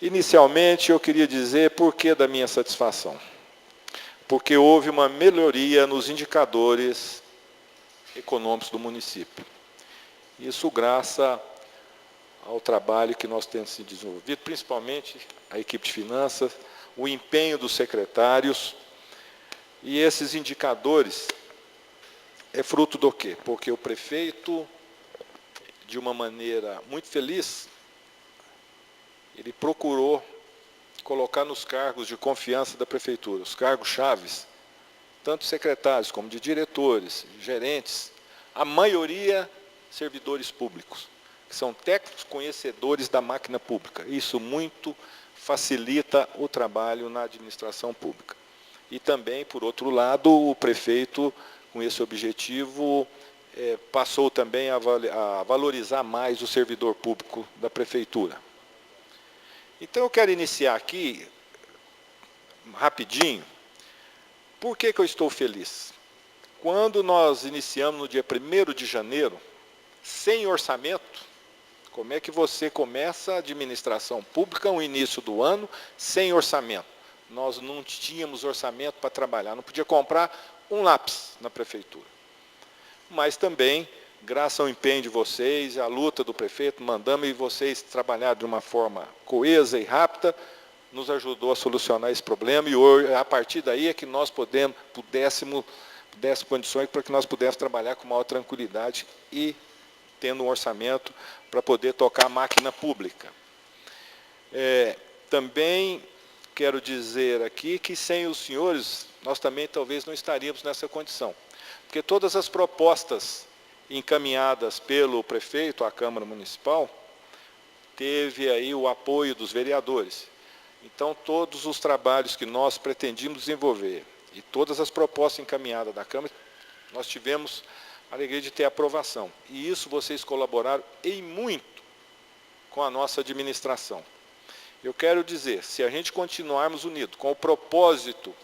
Inicialmente, eu queria dizer por que da minha satisfação. Porque houve uma melhoria nos indicadores econômicos do município. Isso graças ao trabalho que nós temos desenvolvido, principalmente a equipe de finanças, o empenho dos secretários. E esses indicadores é fruto do quê? Porque o prefeito, de uma maneira muito feliz, ele procurou colocar nos cargos de confiança da prefeitura, os cargos chaves, tanto secretários como de diretores, gerentes, a maioria servidores públicos, que são técnicos conhecedores da máquina pública. Isso muito facilita o trabalho na administração pública. E também, por outro lado, o prefeito, com esse objetivo, passou também a valorizar mais o servidor público da prefeitura. Então, eu quero iniciar aqui, rapidinho, por que eu estou feliz? Quando nós iniciamos no dia 1º de janeiro, sem orçamento, como é que você começa a administração pública no início do ano sem orçamento? Nós não tínhamos orçamento para trabalhar, não podia comprar um lápis na prefeitura. Mas também, graças ao empenho de vocês, à luta do prefeito, mandamos e vocês trabalharam de uma forma coesa e rápida, nos ajudou a solucionar esse problema, e hoje, a partir daí é que nós pudéssemos condições para que nós pudéssemos trabalhar com maior tranquilidade e tendo um orçamento para poder tocar a máquina pública. Também quero dizer aqui que sem os senhores, nós também talvez não estaríamos nessa condição, porque todas as propostas encaminhadas pelo prefeito à Câmara Municipal teve aí o apoio dos vereadores. Então, todos os trabalhos que nós pretendíamos desenvolver e todas as propostas encaminhadas da Câmara, nós tivemos a alegria de ter aprovação. E isso vocês colaboraram em muito com a nossa administração. Eu quero dizer, se a gente continuarmos unidos com o propósito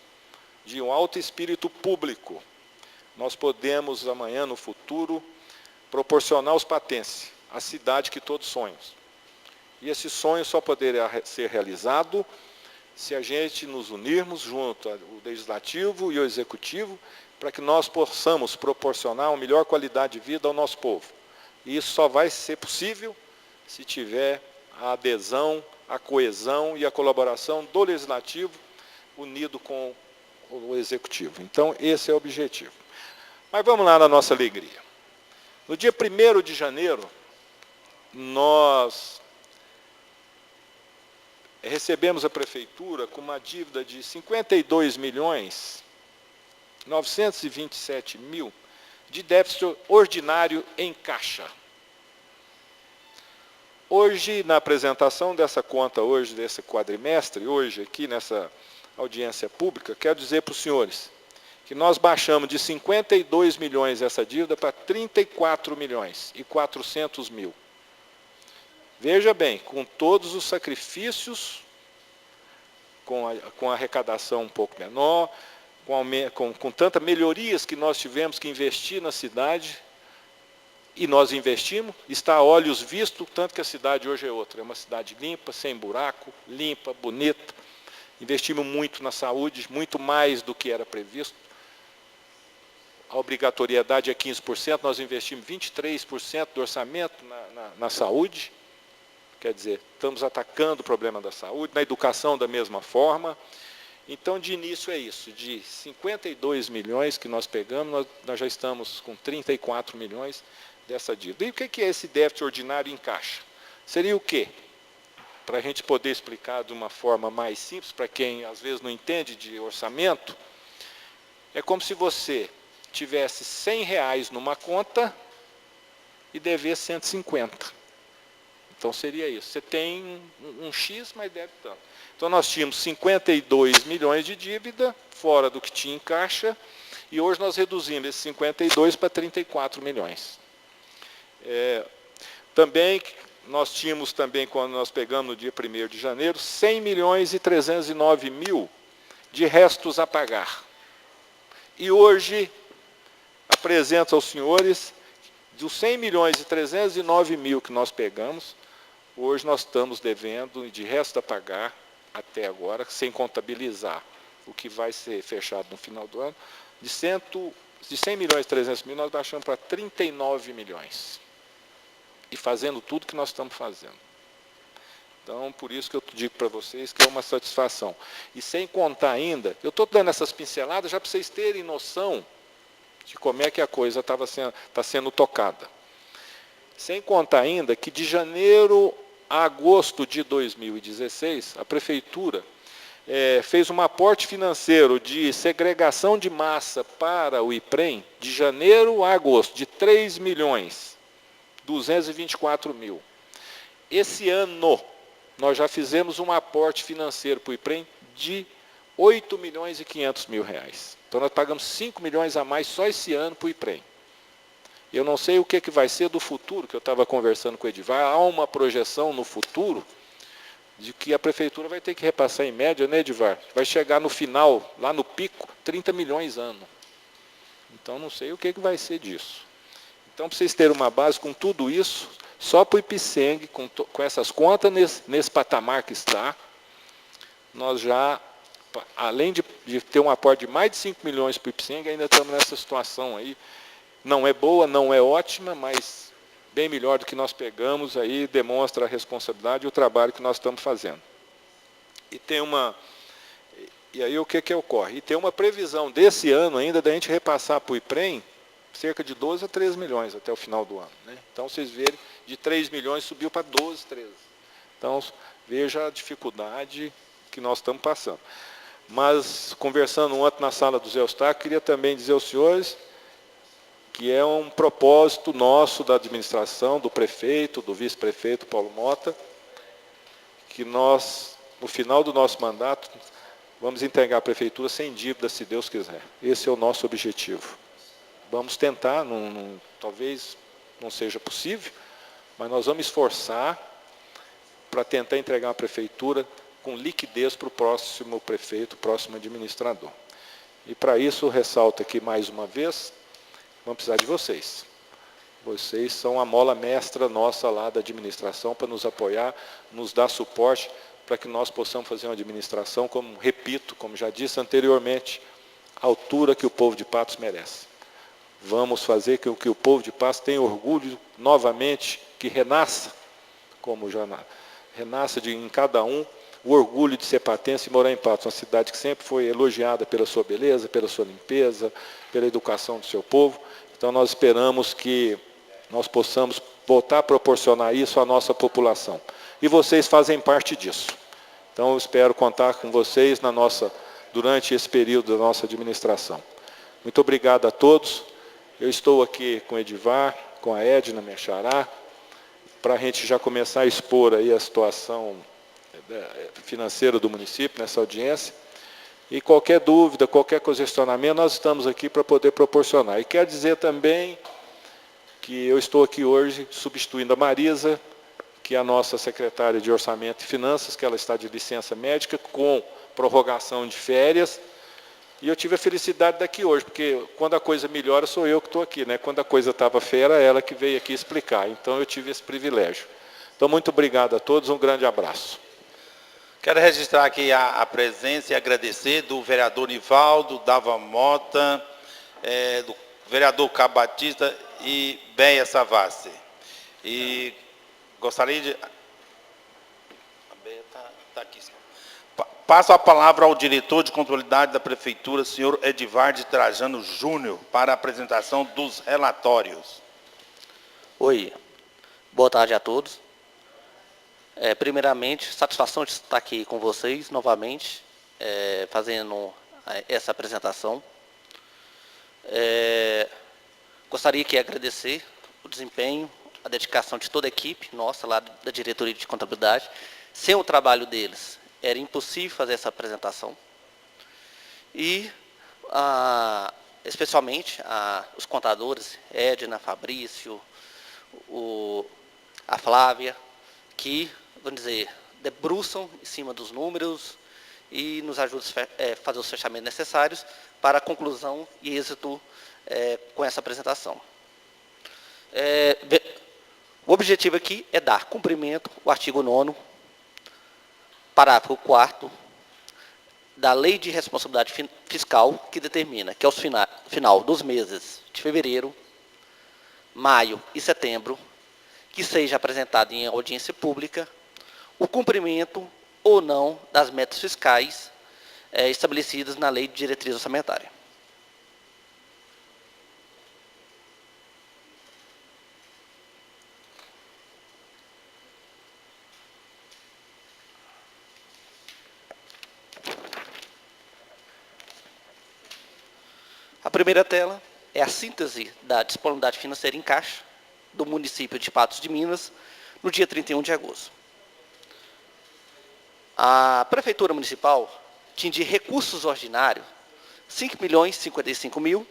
de um alto espírito público, nós podemos amanhã, no futuro, proporcionar aos patenses a cidade que todos sonham. E esse sonho só poderá ser realizado se a gente nos unirmos junto ao Legislativo e ao Executivo, para que nós possamos proporcionar uma melhor qualidade de vida ao nosso povo. E isso só vai ser possível se tiver a adesão, a coesão e a colaboração do Legislativo unido com o Executivo. Então, esse é o objetivo. Mas vamos lá na nossa alegria. No dia 1º de janeiro, nós recebemos a prefeitura com uma dívida de 52.927.000 de déficit ordinário em caixa. Hoje, na apresentação dessa conta, hoje, desse quadrimestre, hoje, aqui nessa audiência pública, quero dizer para os senhores que nós baixamos de 52 milhões essa dívida para 34.400.000. Veja bem, com todos os sacrifícios, com a arrecadação um pouco menor, com tantas melhorias que nós tivemos que investir na cidade, e nós investimos, está a olhos vistos, tanto que a cidade hoje é outra. É uma cidade limpa, sem buraco, limpa, bonita. Investimos muito na saúde, muito mais do que era previsto. A obrigatoriedade é 15%, nós investimos 23% do orçamento na saúde. Quer dizer, estamos atacando o problema da saúde, na educação da mesma forma. Então, de início é isso, de 52 milhões que nós pegamos, nós já estamos com 34 milhões dessa dívida. E o que é esse déficit ordinário em caixa? Seria o quê? Para a gente poder explicar de uma forma mais simples, para quem às vezes não entende de orçamento, é como se você tivesse R$100 numa conta e devesse 150. Então, seria isso. Você tem um X, mas deve tanto. Então, nós tínhamos 52 milhões de dívida, fora do que tinha em caixa, e hoje nós reduzimos esses 52 para 34 milhões. Também, nós tínhamos também, quando nós pegamos no dia 1º de janeiro, 100.309.000 de restos a pagar. E hoje, apresento aos senhores, dos 100.309.000 que nós pegamos, Hoje nós estamos devendo, de resto a pagar, até agora, sem contabilizar o que vai ser fechado no final do ano, de 100 milhões e 300 mil, nós baixamos para 39 milhões. E fazendo tudo que nós estamos fazendo. Então, por isso que eu digo para vocês que é uma satisfação. E sem contar ainda, eu estou dando essas pinceladas já para vocês terem noção de como é que a coisa está sendo tocada. Sem contar ainda que de janeiro a agosto de 2016, a Prefeitura fez um aporte financeiro de segregação de massa para o IPREM, de janeiro a agosto, de 3.224.000. Esse ano, nós já fizemos um aporte financeiro para o IPREM de 8.500.000 reais. Então, nós pagamos 5 milhões a mais só esse ano para o IPREM. Eu não sei o que vai ser do futuro, que eu estava conversando com o Edivar, há uma projeção no futuro de que a Prefeitura vai ter que repassar em média, né, Edivar? Vai chegar no final, lá no pico, 30 milhões ano. Então, não sei o que vai ser disso. Então, para vocês terem uma base com tudo isso, só para o Ipseng, com essas contas nesse patamar que está, nós já, além de ter um aporte de mais de 5 milhões para o Ipseng, ainda estamos nessa situação aí. Não é boa, não é ótima, mas bem melhor do que nós pegamos, aí demonstra a responsabilidade e o trabalho que nós estamos fazendo. E aí o que ocorre? E tem uma previsão desse ano ainda da gente repassar para o IPREM cerca de 12 a 13 milhões até o final do ano. Né? Então, vocês verem, de 3 milhões subiu para 12, 13. Então, veja a dificuldade que nós estamos passando. Mas, conversando ontem na sala do Zé Eustáquio, queria também dizer aos senhores que é um propósito nosso da administração, do prefeito, do vice-prefeito Paulo Mota, que nós, no final do nosso mandato, vamos entregar a prefeitura sem dívida, se Deus quiser. Esse é o nosso objetivo. Vamos tentar, talvez não seja possível, mas nós vamos esforçar para tentar entregar a prefeitura com liquidez para o próximo prefeito, próximo administrador. E para isso, eu ressalto aqui mais uma vez, vamos precisar de vocês. Vocês são a mola mestra nossa lá da administração para nos apoiar, nos dar suporte para que nós possamos fazer uma administração, como repito, como já disse anteriormente, à altura que o povo de Patos merece. Vamos fazer com que o povo de Patos tenha orgulho novamente, que renasça, como já renasça em cada um, o orgulho de ser patense e morar em Patos, uma cidade que sempre foi elogiada pela sua beleza, pela sua limpeza, pela educação do seu povo. Então, nós esperamos que nós possamos voltar a proporcionar isso à nossa população. E vocês fazem parte disso. Então, eu espero contar com vocês durante esse período da nossa administração. Muito obrigado a todos. Eu estou aqui com o Edivar, com a Edna, minha xará, para a gente já começar a expor aí a situação financeira do município nessa audiência. E qualquer dúvida, qualquer questionamento, nós estamos aqui para poder proporcionar. E quero dizer também que eu estou aqui hoje substituindo a Marisa, que é a nossa secretária de Orçamento e Finanças, que ela está de licença médica, com prorrogação de férias. E eu tive a felicidade daqui hoje, porque quando a coisa melhora, sou eu que estou aqui, né? Quando a coisa estava feia, era ela que veio aqui explicar. Então, eu tive esse privilégio. Então, muito obrigado a todos, um grande abraço. Quero registrar aqui a presença e agradecer do vereador Nivaldo, Dava Mota, do vereador Cabo Batista e Beia Savassi. E gostaria de... A Beia está aqui. Passo a palavra ao diretor de contabilidade da Prefeitura, senhor Edivar Trajano Júnior, para a apresentação dos relatórios. Oi, boa tarde a todos. Primeiramente, satisfação de estar aqui com vocês novamente, fazendo essa apresentação. Gostaria de agradecer o desempenho, a dedicação de toda a equipe nossa lá da diretoria de contabilidade. Sem o trabalho deles, era impossível fazer essa apresentação. E, especialmente, os contadores, Edna, Fabrício, a Flávia, que, vamos dizer, debruçam em cima dos números e nos ajudam a fazer os fechamentos necessários para a conclusão e êxito com essa apresentação. O objetivo aqui é dar cumprimento ao artigo 9º, parágrafo 4º, da Lei de Responsabilidade Fiscal, que determina que, aos final dos meses de fevereiro, maio e setembro, que seja apresentado em audiência pública o cumprimento ou não das metas fiscais estabelecidas na Lei de Diretriz Orçamentária. A primeira tela é a síntese da disponibilidade financeira em caixa do município de Patos de Minas no dia 31 de agosto. A Prefeitura Municipal tinha de recursos ordinários 5.055.000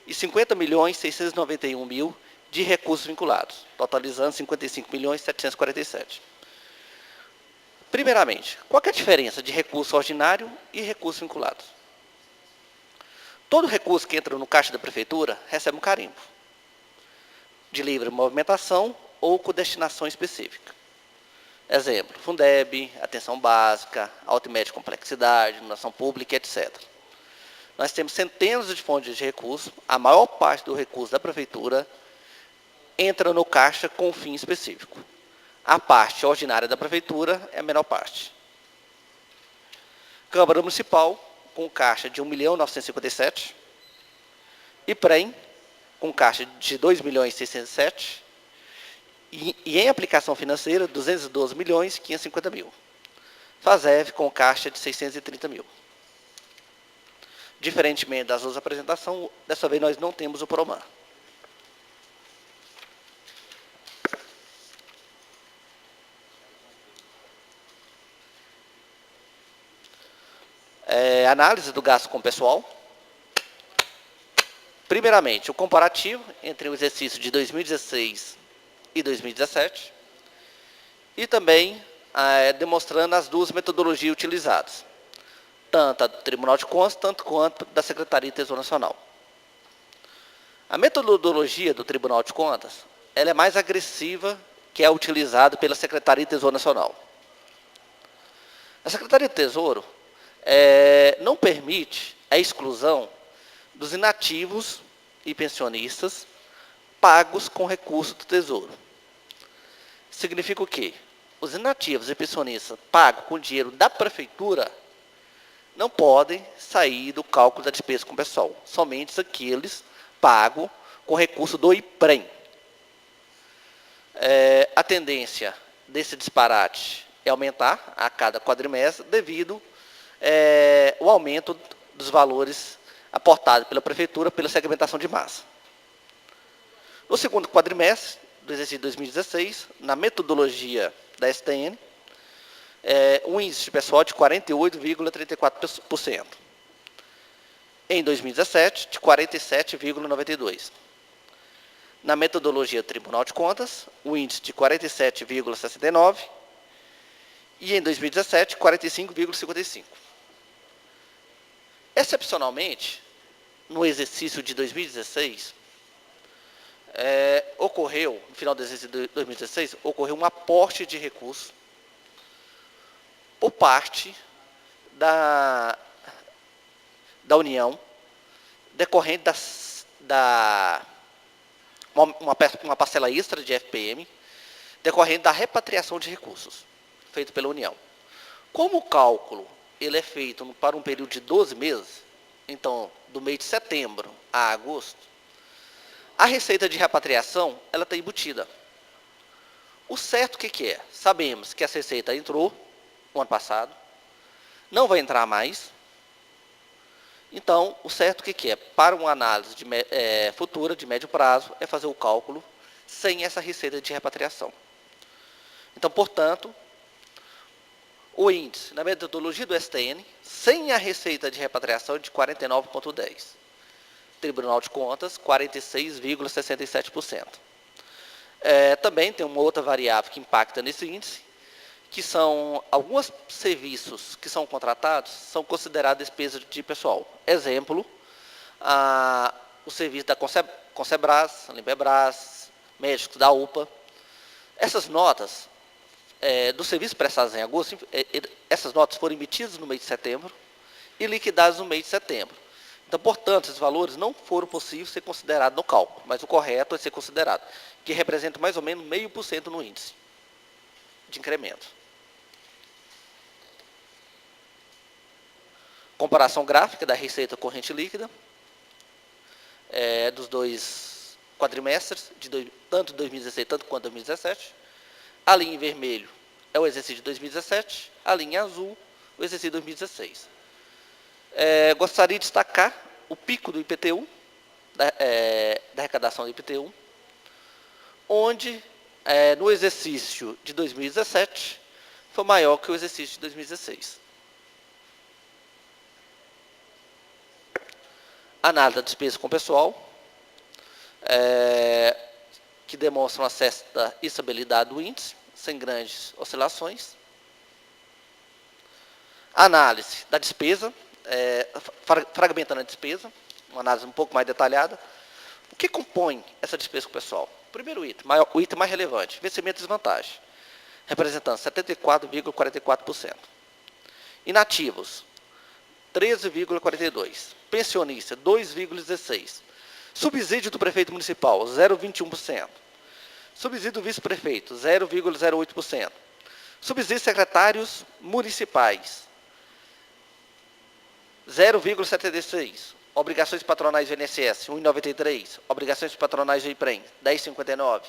e 50.691.000 de recursos vinculados, totalizando 55.747.000. Primeiramente, qual é a diferença de recurso ordinário e recurso vinculado? Todo recurso que entra no caixa da Prefeitura recebe um carimbo de livre movimentação ou com destinação específica. Exemplo, Fundeb, atenção básica, alta e média complexidade, iluminação pública, etc. Nós temos centenas de fontes de recursos, a maior parte do recurso da Prefeitura entra no caixa com um fim específico. A parte ordinária da Prefeitura é a menor parte. Câmara Municipal, com caixa de 1.957.000, e PREM, com caixa de 2.607.000, e em aplicação financeira, 212.550.000. FASEV, com caixa de 630.000. Diferentemente das outras apresentações, dessa vez nós não temos o PROMAN. Análise do gasto com pessoal. Primeiramente, o comparativo entre o exercício de 2016 e 2017. E também demonstrando as duas metodologias utilizadas, tanto a do Tribunal de Contas, tanto quanto da Secretaria do Tesouro Nacional. A metodologia do Tribunal de Contas ela é mais agressiva que a utilizada pela Secretaria do Tesouro Nacional. A Secretaria do Tesouro não permite a exclusão dos inativos e pensionistas pagos com recurso do Tesouro. Significa o quê? Os inativos e pensionistas pagos com dinheiro da Prefeitura não podem sair do cálculo da despesa com pessoal, somente aqueles pagos com recurso do IPREM. A tendência desse disparate é aumentar a cada quadrimestre devido ao aumento dos valores aportados pela Prefeitura pela segmentação de massa. No segundo quadrimestre do exercício de 2016, na metodologia da STN, um índice de pessoal de 48,34%. Em 2017, de 47,92%. Na metodologia do Tribunal de Contas, o índice de 47,69%. E em 2017, 45,55%. Excepcionalmente, no exercício de 2016, ocorreu, no final do exercício de 2016, ocorreu um aporte de recursos por parte da União, decorrente uma parcela extra de FPM, decorrente da repatriação de recursos, feito pela União. Como o cálculo ele é feito para um período de 12 meses, então, do mês de setembro a agosto, a receita de repatriação ela está embutida. O certo o que é? Sabemos que essa receita entrou no ano passado, não vai entrar mais. Então, o certo o que é? Para uma análise futura, de médio prazo, é fazer o cálculo sem essa receita de repatriação. Então, portanto, o índice, na metodologia do STN, sem a receita de repatriação de 49,10%. Tribunal de Contas, 46,67%. Também tem uma outra variável que impacta nesse índice, que são alguns serviços que são contratados, são considerados despesa de pessoal. Exemplo, o serviço da Concebras, Limbebras, médicos da UPA, Essas notas do serviço prestados em agosto, essas notas foram emitidas no mês de setembro e liquidadas no mês de setembro. Então, portanto, esses valores não foram possíveis ser considerados no cálculo, mas o correto é ser considerado, que representa mais ou menos 0,5% no índice de incremento. Comparação gráfica da receita corrente líquida dos dois quadrimestres, tanto 2016 tanto quanto 2017. A linha em vermelho é o exercício de 2017, a linha em azul, o exercício de 2016. Gostaria de destacar o pico do IPTU, da arrecadação do IPTU, onde, no exercício de 2017, foi maior que o exercício de 2016. Análise da despesa com pessoal, que demonstra uma certa estabilidade do índice, sem grandes oscilações. Análise da despesa, fragmentando a despesa, uma análise um pouco mais detalhada. O que compõe essa despesa com o pessoal? Primeiro item, o item mais relevante, vencimento e desvantagem, representando 74,44%. Inativos, 13,42%. Pensionista, 2,16%. Subsídio do prefeito municipal, 0,21%. Subsídio do vice-prefeito, 0,08%. Subsídio de secretários municipais, 0,76%. Obrigações patronais do INSS, 1,93%. Obrigações patronais do IPREM, 10,59%.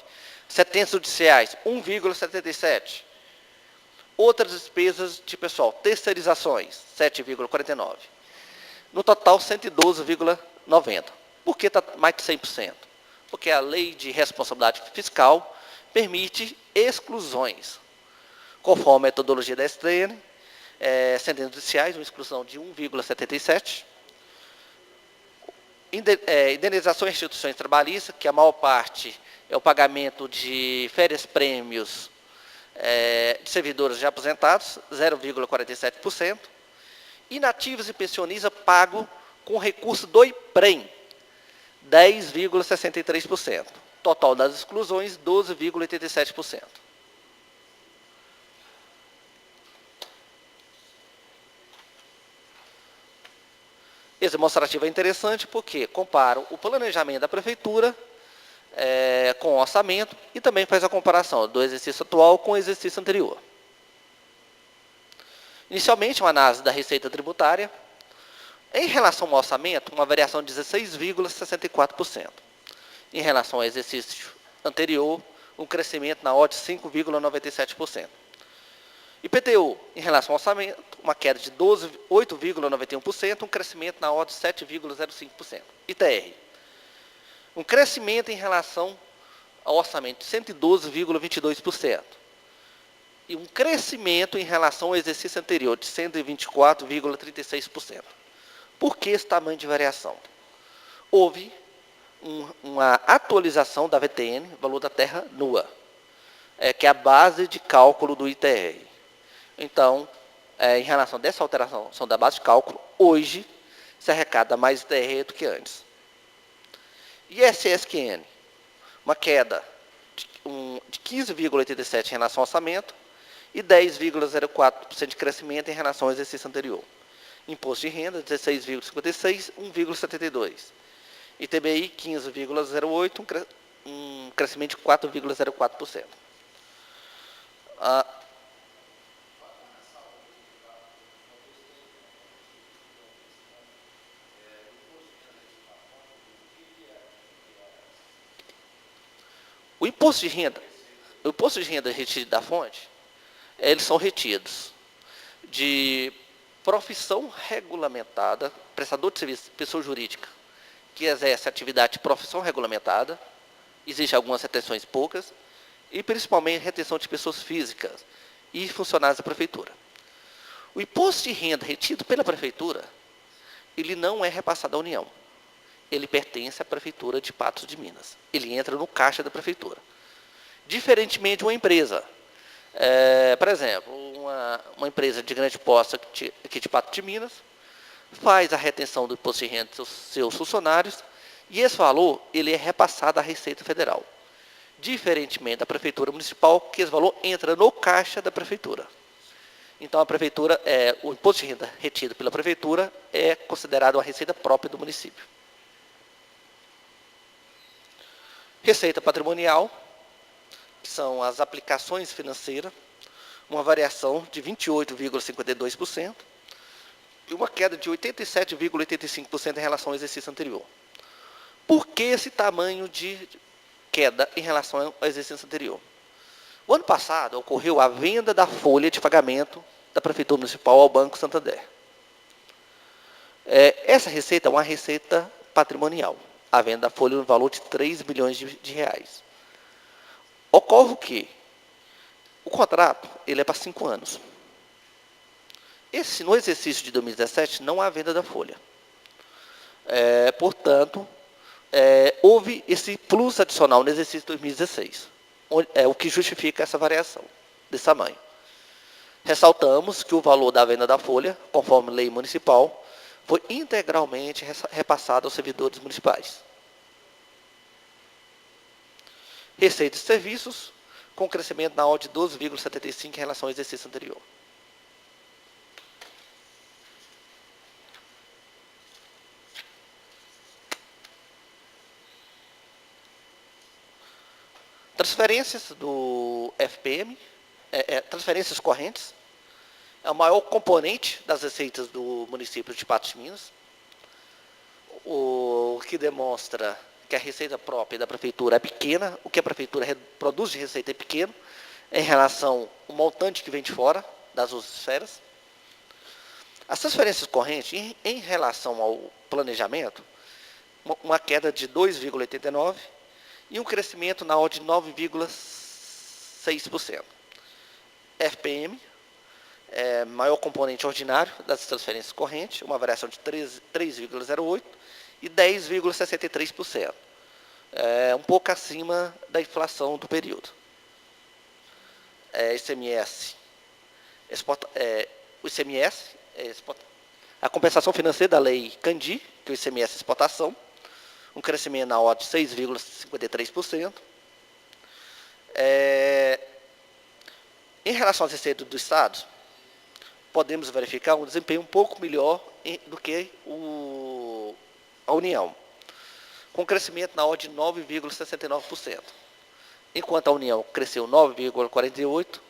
Sentenças judiciais, 1,77%. Outras despesas de pessoal, terceirizações, 7,49%. No total, 112,90%. Por que está mais de 100%? Porque a lei de responsabilidade fiscal permite exclusões. Conforme a metodologia da STN, sentenças judiciais, uma exclusão de 1,77%. Indenização e instituições trabalhistas, que a maior parte é o pagamento de férias-prêmios de servidores já aposentados, 0,47%. Inativos e pensionistas pago com recurso do IPREM, 10,63%. Total das exclusões, 12,87%. Esse demonstrativo é interessante porque compara o planejamento da prefeitura com o orçamento e também faz a comparação do exercício atual com o exercício anterior. Inicialmente, uma análise da receita tributária. Em relação ao orçamento, uma variação de 16,64%. Em relação ao exercício anterior, um crescimento na ordem de 5,97%. IPTU, em relação ao orçamento, uma queda de 8,91%, um crescimento na ordem de 7,05%. ITR, um crescimento em relação ao orçamento de 112,22%. E um crescimento em relação ao exercício anterior de 124,36%. Por que esse tamanho de variação? Houve uma atualização da VTN, valor da terra nua, que é a base de cálculo do ITR. Então, em relação a essa alteração da base de cálculo, hoje se arrecada mais ITR do que antes. ISSQN, uma queda de 15,87% em relação ao orçamento e 10,04% de crescimento em relação ao exercício anterior. Imposto de renda, 16,56%, 1,72%. ITBI, 15,08%, um crescimento de 4,04%. O imposto de renda retido da fonte, eles são retidos de profissão regulamentada, prestador de serviço, pessoa jurídica, que exerce atividade de profissão regulamentada, existem algumas retenções poucas, e principalmente retenção de pessoas físicas e funcionários da prefeitura. O imposto de renda retido pela prefeitura, ele não é repassado à União. Ele pertence à prefeitura de Patos de Minas. Ele entra no caixa da prefeitura. Diferentemente de uma empresa. Por exemplo, uma empresa de grande porte aqui de Patos de Minas faz a retenção do imposto de renda dos seus funcionários e esse valor ele é repassado à Receita Federal. Diferentemente da Prefeitura Municipal, que esse valor entra no caixa da Prefeitura. Então, a Prefeitura, o imposto de renda retido pela Prefeitura é considerado uma receita própria do município. Receita patrimonial, que são as aplicações financeiras, uma variação de 28,52% e uma queda de 87,85% em relação ao exercício anterior. Por que esse tamanho de queda em relação ao exercício anterior? O ano passado ocorreu a venda da folha de pagamento da Prefeitura Municipal ao Banco Santander. Essa receita é uma receita patrimonial. A venda da folha no valor de 3 bilhões de reais. Ocorre que o contrato ele é para 5 anos. No exercício de 2017, não há venda da folha. Portanto, houve esse plus adicional no exercício de 2016, o que justifica essa variação desse tamanho. Ressaltamos que o valor da venda da folha, conforme lei municipal, foi integralmente repassado aos servidores municipais. Receita de serviços, com crescimento na ordem de 12,75% em relação ao exercício anterior. Transferências do FPM, transferências correntes, é o maior componente das receitas do município de Patos de Minas, o que demonstra que a receita própria da prefeitura é pequena, o que a prefeitura produz de receita é pequeno, em relação ao montante que vem de fora das duas esferas. As transferências correntes, em relação ao planejamento, uma queda de 2,89% e um crescimento na ordem de 9,6%. FPM, maior componente ordinário das transferências correntes, uma variação de 3,08% e 10,63%. Um pouco acima da inflação do período. ICMS, o ICMS, a compensação financeira da lei Candi, que é o ICMS exportação, um crescimento na ordem de 6,53%. Em relação às receitas do Estado, podemos verificar um desempenho um pouco melhor do que a União, com crescimento na ordem de 9,69%. Enquanto a União cresceu 9,48%,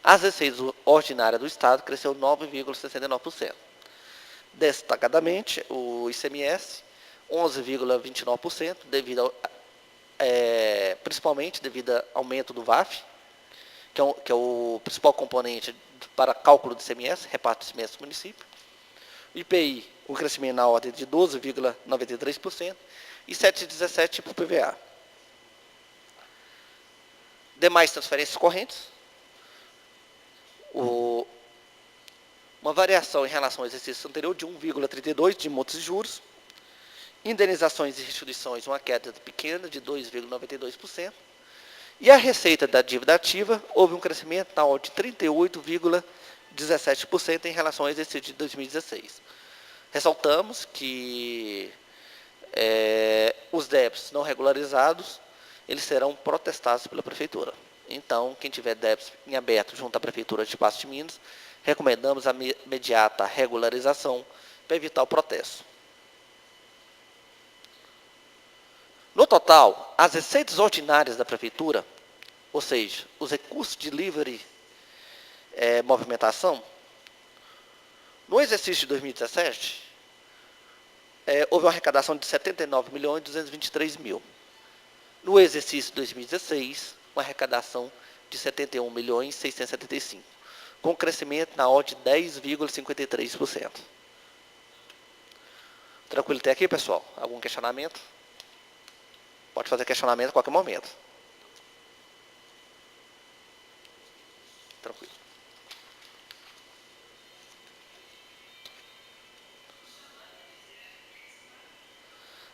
as receitas ordinárias do Estado cresceu 9,69%. Destacadamente, o ICMS, 11,29%, principalmente devido ao aumento do VAF, que é o principal componente para cálculo do ICMS, reparto do ICMS do município. IPI, um crescimento na ordem de 12,93% e 7,17% para o PVA. Demais transferências correntes, uma variação em relação ao exercício anterior de 1,32% de multas e juros, indenizações e restituições, uma queda pequena de 2,92%, e a receita da dívida ativa houve um crescimento na ordem de 38,17% em relação ao exercício de 2016. Ressaltamos que os débitos não regularizados, eles serão protestados pela Prefeitura. Então, quem tiver débitos em aberto junto à Prefeitura de Patos de Minas, recomendamos a imediata regularização para evitar o protesto. No total, as receitas ordinárias da Prefeitura, ou seja, os recursos de livre movimentação, no exercício de 2017, houve uma arrecadação de 79.223.000. No exercício de 2016, uma arrecadação de 71.675.000, com crescimento na ordem de 10,53%. Tranquilo até aqui, pessoal? Algum questionamento? Pode fazer questionamento a qualquer momento. Tranquilo.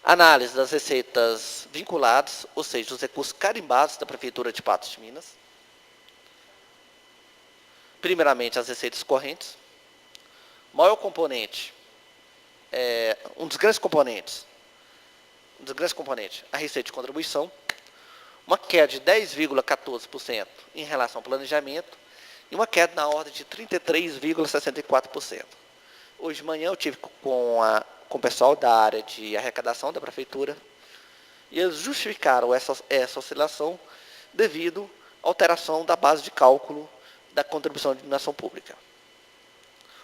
Análise das receitas vinculadas, ou seja, os recursos carimbados da Prefeitura de Patos de Minas. Primeiramente, as receitas correntes. Maior componente, um dos grandes componentes, a receita de contribuição, uma queda de 10,14% em relação ao planejamento e uma queda na ordem de 33,64%. Hoje de manhã eu tive com o pessoal da área de arrecadação da prefeitura e eles justificaram essa oscilação devido à alteração da base de cálculo da contribuição de iluminação pública.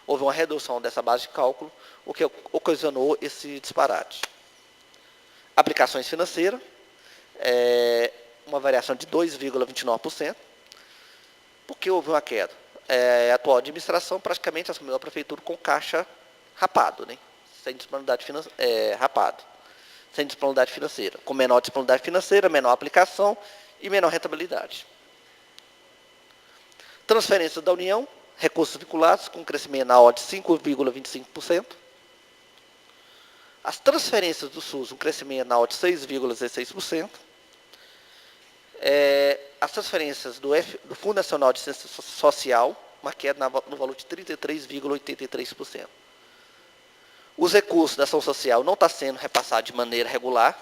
Houve uma redução dessa base de cálculo, o que ocasionou esse disparate. Aplicações financeiras, uma variação de 2,29%, porque houve uma queda. A atual administração praticamente assumiu a prefeitura com caixa rapado, né? Sem disponibilidade financeira, com menor disponibilidade financeira, menor aplicação e menor rentabilidade. Transferências da União, recursos vinculados, com crescimento na ordem de 5,25%. As transferências do SUS, um crescimento na ordem de 6,16%. As transferências do Fundo Nacional de Assistência Social, uma queda no valor de 33,83%. Os recursos da ação social não estão sendo repassados de maneira regular.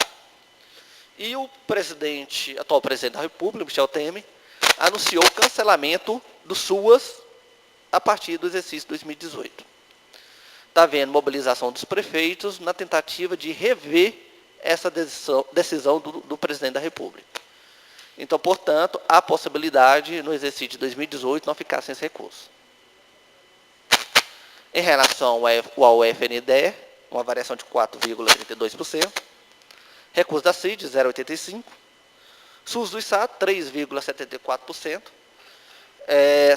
E o atual presidente da República, Michel Temer, anunciou o cancelamento do SUAS a partir do exercício 2018. Está havendo mobilização dos prefeitos na tentativa de rever essa decisão do presidente da República. Então, portanto, há possibilidade, no exercício de 2018, não ficar sem esse recurso. Em relação ao FNDE, uma variação de 4,32%. Recurso da CID, 0,85%. SUS do Estado, 3,74%.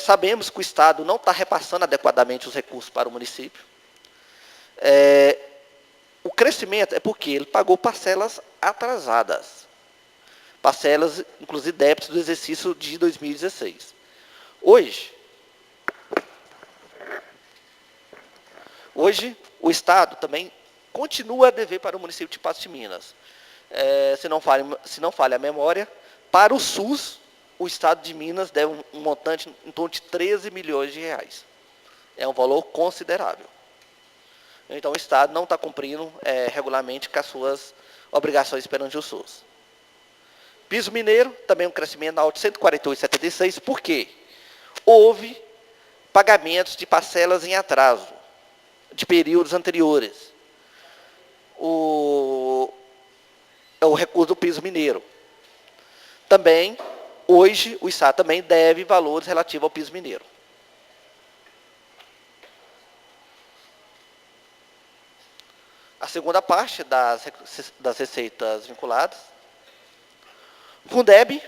Sabemos que o Estado não está repassando adequadamente os recursos para o município. O crescimento é porque ele pagou parcelas atrasadas. Parcelas, inclusive débitos do exercício de 2016. Hoje, o Estado também continua a dever para o município de Patos de Minas. Se não falha a memória, para o SUS, o Estado de Minas deve um montante em torno de 13 milhões de reais. É um valor considerável. Então, o Estado não está cumprindo regularmente com as suas obrigações perante o SUS. Piso mineiro, também um crescimento na ordem de 148,76%, porque houve pagamentos de parcelas em atraso, de períodos anteriores. O recurso do piso mineiro. Também, hoje, o Estado também deve valores relativos ao piso mineiro. A segunda parte das receitas vinculadas. Fundeb,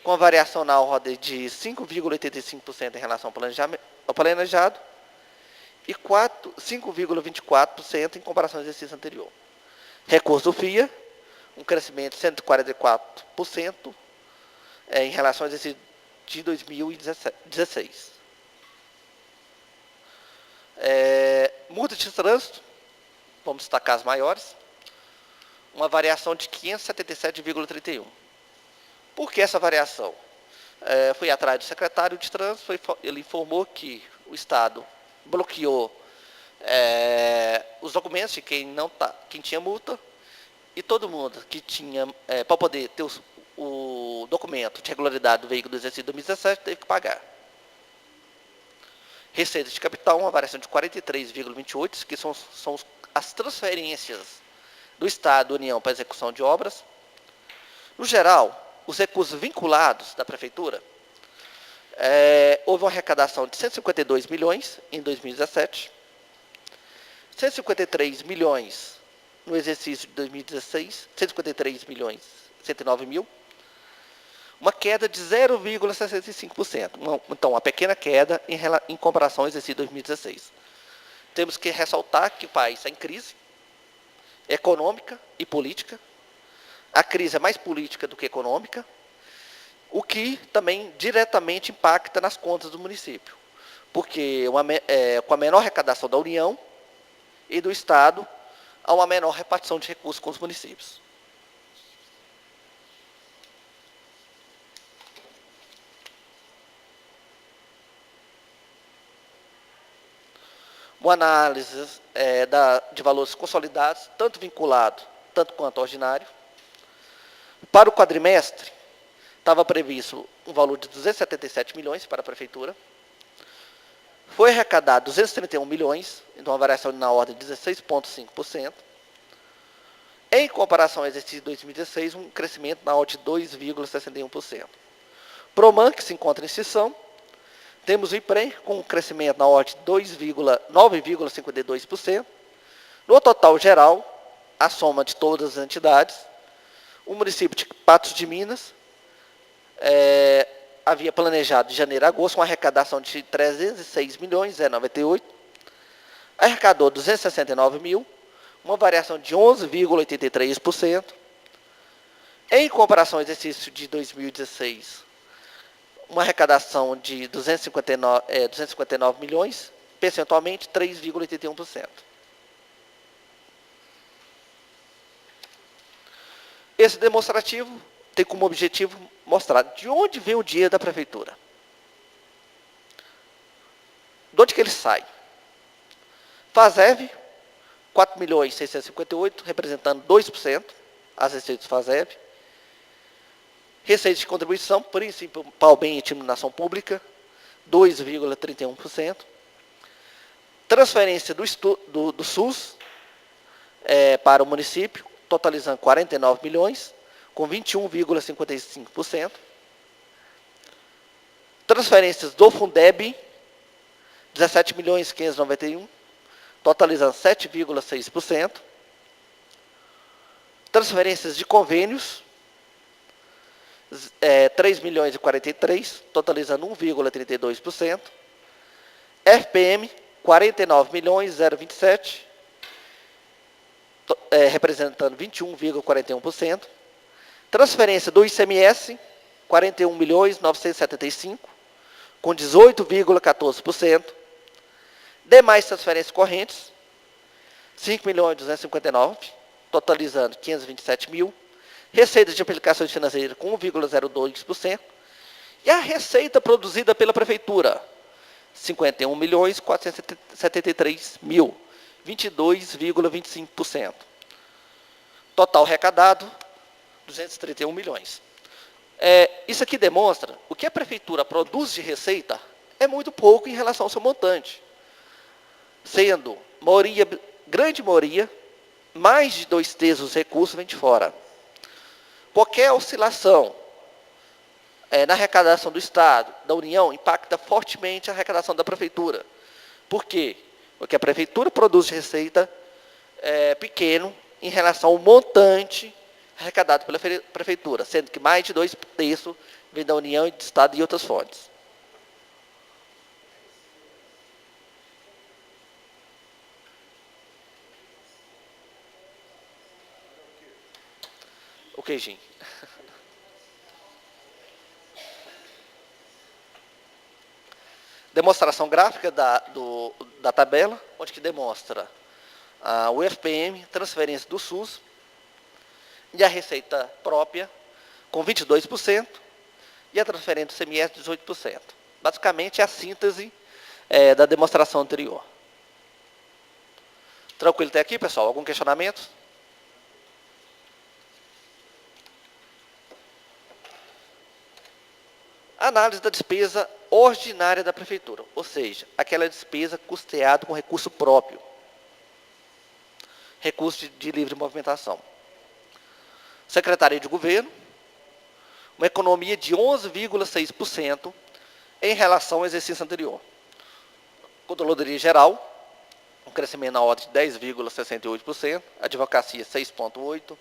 com a variação na ordem de 5,85% em relação ao planejado e 5,24% em comparação ao exercício anterior. Recurso do FIA, um crescimento de 144% em relação ao exercício de 2016. Multa de trânsito, vamos destacar as maiores, uma variação de 577,31%. Por que essa variação? Fui atrás do secretário de trânsito, ele informou que o Estado bloqueou os documentos de quem tinha multa, e todo mundo que tinha, para poder ter o documento de regularidade do veículo do exercício de 2017, teve que pagar. Receita de capital, uma variação de 43,28%, que são as transferências do Estado da União para execução de obras. No geral, os recursos vinculados da Prefeitura, houve uma arrecadação de 152 milhões em 2017, 153 milhões no exercício de 2016, 153 milhões, 109 mil, uma queda de 0,65%. Então, uma pequena queda em comparação ao exercício de 2016. Temos que ressaltar que o país está em crise econômica e política. A crise é mais política do que econômica, o que também diretamente impacta nas contas do município, porque com a menor arrecadação da União e do Estado, há uma menor repartição de recursos com os municípios. Uma análise de valores consolidados, tanto vinculado, tanto quanto ordinário. Para o quadrimestre, estava previsto um valor de 277 milhões para a Prefeitura. Foi arrecadado 231 milhões, então uma variação na ordem de 16,5%. Em comparação ao exercício de 2016, um crescimento na ordem de 2,61%. Proman, que se encontra em extinção, temos o IPREM com um crescimento na ordem de 9,52%. No total geral, a soma de todas as entidades, o município de Patos de Minas havia planejado de janeiro a agosto uma arrecadação de 306 milhões, 098, arrecadou 269 mil, uma variação de 11,83%. Em comparação ao exercício de 2016, uma arrecadação de 259 milhões, percentualmente 3,81%. Esse demonstrativo tem como objetivo mostrar de onde vem o dinheiro da Prefeitura. De onde que ele sai? FASEV, 4.658.000, representando 2%, as receitas do FASEV. Receitas de contribuição, principal bem e iluminação pública, 2,31%. Transferência do SUS para o município, totalizando 49 milhões, com 21,55%. Transferências do Fundeb, 17.591.000, totalizando 7,6%. Transferências de convênios, 3.043.000, totalizando 1,32%. FPM, 49.027.000, representando 21,41%. Transferência do ICMS, 41.975.000, com 18,14%. Demais transferências correntes, 5.259.000, totalizando 527.000. Receitas de aplicações financeiras com 1,02%. E a receita produzida pela Prefeitura, 51.473.000, 22,25%. Total arrecadado, 231 milhões. Isso aqui demonstra o que a Prefeitura produz de receita é muito pouco em relação ao seu montante. Sendo, grande maioria, mais de 2/3 dos recursos vem de fora. Qualquer oscilação na arrecadação do Estado, da União, impacta fortemente a arrecadação da Prefeitura. Por quê? Porque a Prefeitura produz de receita pequeno em relação ao montante arrecadado pela Prefeitura, sendo que mais de 2/3 vem da União e do Estado e outras fontes. Ok, Jim. Demonstração gráfica da tabela, onde que demonstra o FPM, transferência do SUS, e a receita própria, com 22%, e a transferência do CMS, 18%. Basicamente, é a síntese da demonstração anterior. Tranquilo até aqui, pessoal? Algum questionamento? Análise da despesa ordinária da Prefeitura, ou seja, aquela despesa custeada com recurso próprio, recurso de livre movimentação. Secretaria de Governo, uma economia de 11,6% em relação ao exercício anterior. Controladoria Geral, um crescimento na ordem de 10,68%, Advocacia 6,8%,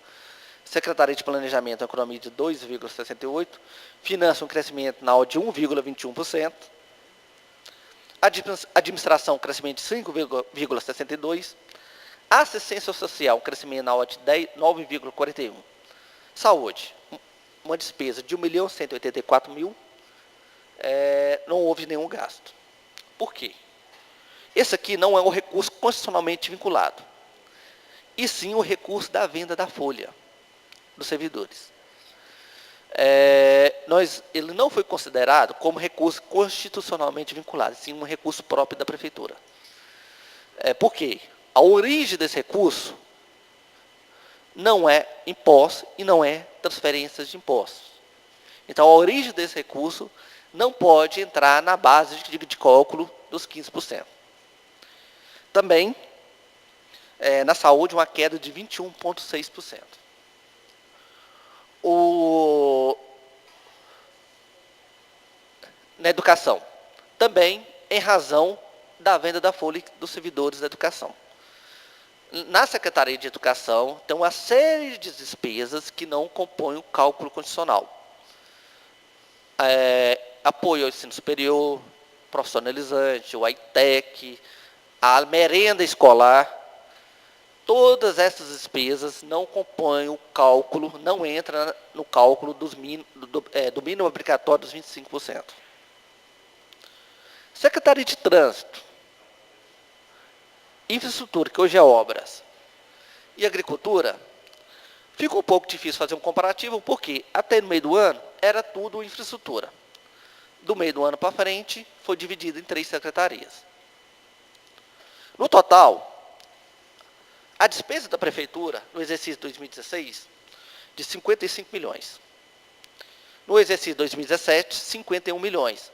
Secretaria de Planejamento e Economia de 2,68%, Finanças um crescimento na ordem de 1,21%, Administração um crescimento de 5,62%, Assistência Social um crescimento na ordem de 9,41%, Saúde, uma despesa de 1.184.000, não houve nenhum gasto. Por quê? Esse aqui não é um recurso constitucionalmente vinculado, e sim o recurso da venda da folha dos servidores. Ele não foi considerado como recurso constitucionalmente vinculado, sim um recurso próprio da Prefeitura. Por quê? A origem desse recurso não é imposto e não é transferências de impostos. Então, a origem desse recurso não pode entrar na base de cálculo dos 15%. Também, na saúde, uma queda de 21,6%. Na educação, também em razão da venda da folha dos servidores da educação. Na Secretaria de Educação, tem uma série de despesas que não compõem o cálculo constitucional. Apoio ao ensino superior, profissionalizante, o ITEC, a merenda escolar, todas essas despesas não compõem o cálculo, não entram no cálculo do mínimo obrigatório dos 25%. Secretaria de Trânsito, Infraestrutura, que hoje é obras, e Agricultura, fica um pouco difícil fazer um comparativo, porque até no meio do ano era tudo infraestrutura. Do meio do ano para frente, foi dividido em 3 secretarias. No total, a despesa da Prefeitura, no exercício 2016, de 55 milhões. No exercício 2017, 51 milhões.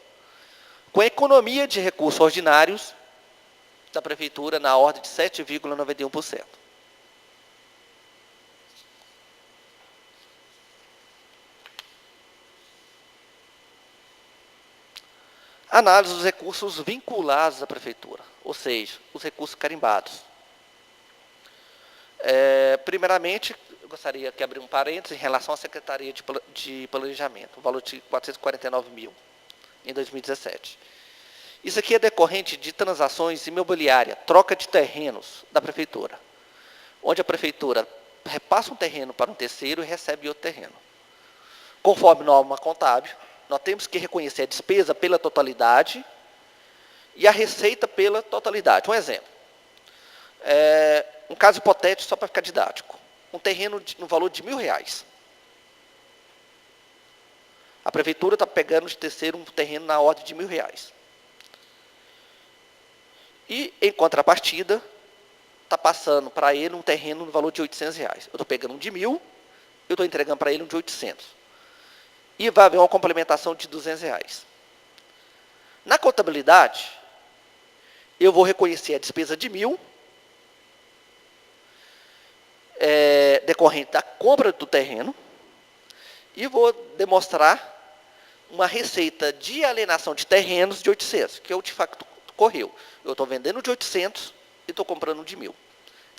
Com a economia de recursos ordinários da Prefeitura na ordem de 7,91%. Análise dos recursos vinculados à Prefeitura, ou seja, os recursos carimbados. Primeiramente, eu gostaria de abrir um parênteses em relação à Secretaria de Planejamento, o valor de 449 mil em 2017. Isso aqui é decorrente de transações imobiliárias, troca de terrenos da Prefeitura, onde a Prefeitura repassa um terreno para um terceiro e recebe outro terreno. Conforme norma contábil, nós temos que reconhecer a despesa pela totalidade e a receita pela totalidade. Um exemplo, um caso hipotético, só para ficar didático. Um terreno no valor de R$1.000. A Prefeitura está pegando de terceiro um terreno na ordem de R$1.000. E, em contrapartida, está passando para ele um terreno no valor de R$800. Eu estou pegando um de 1.000, eu estou entregando para ele um de 800. E vai haver uma complementação de R$200. Na contabilidade, eu vou reconhecer a despesa de 1.000, decorrente da compra do terreno, e vou demonstrar uma receita de alienação de terrenos de 800, que de facto ocorreu. Eu estou vendendo de 800 e estou comprando de 1.000.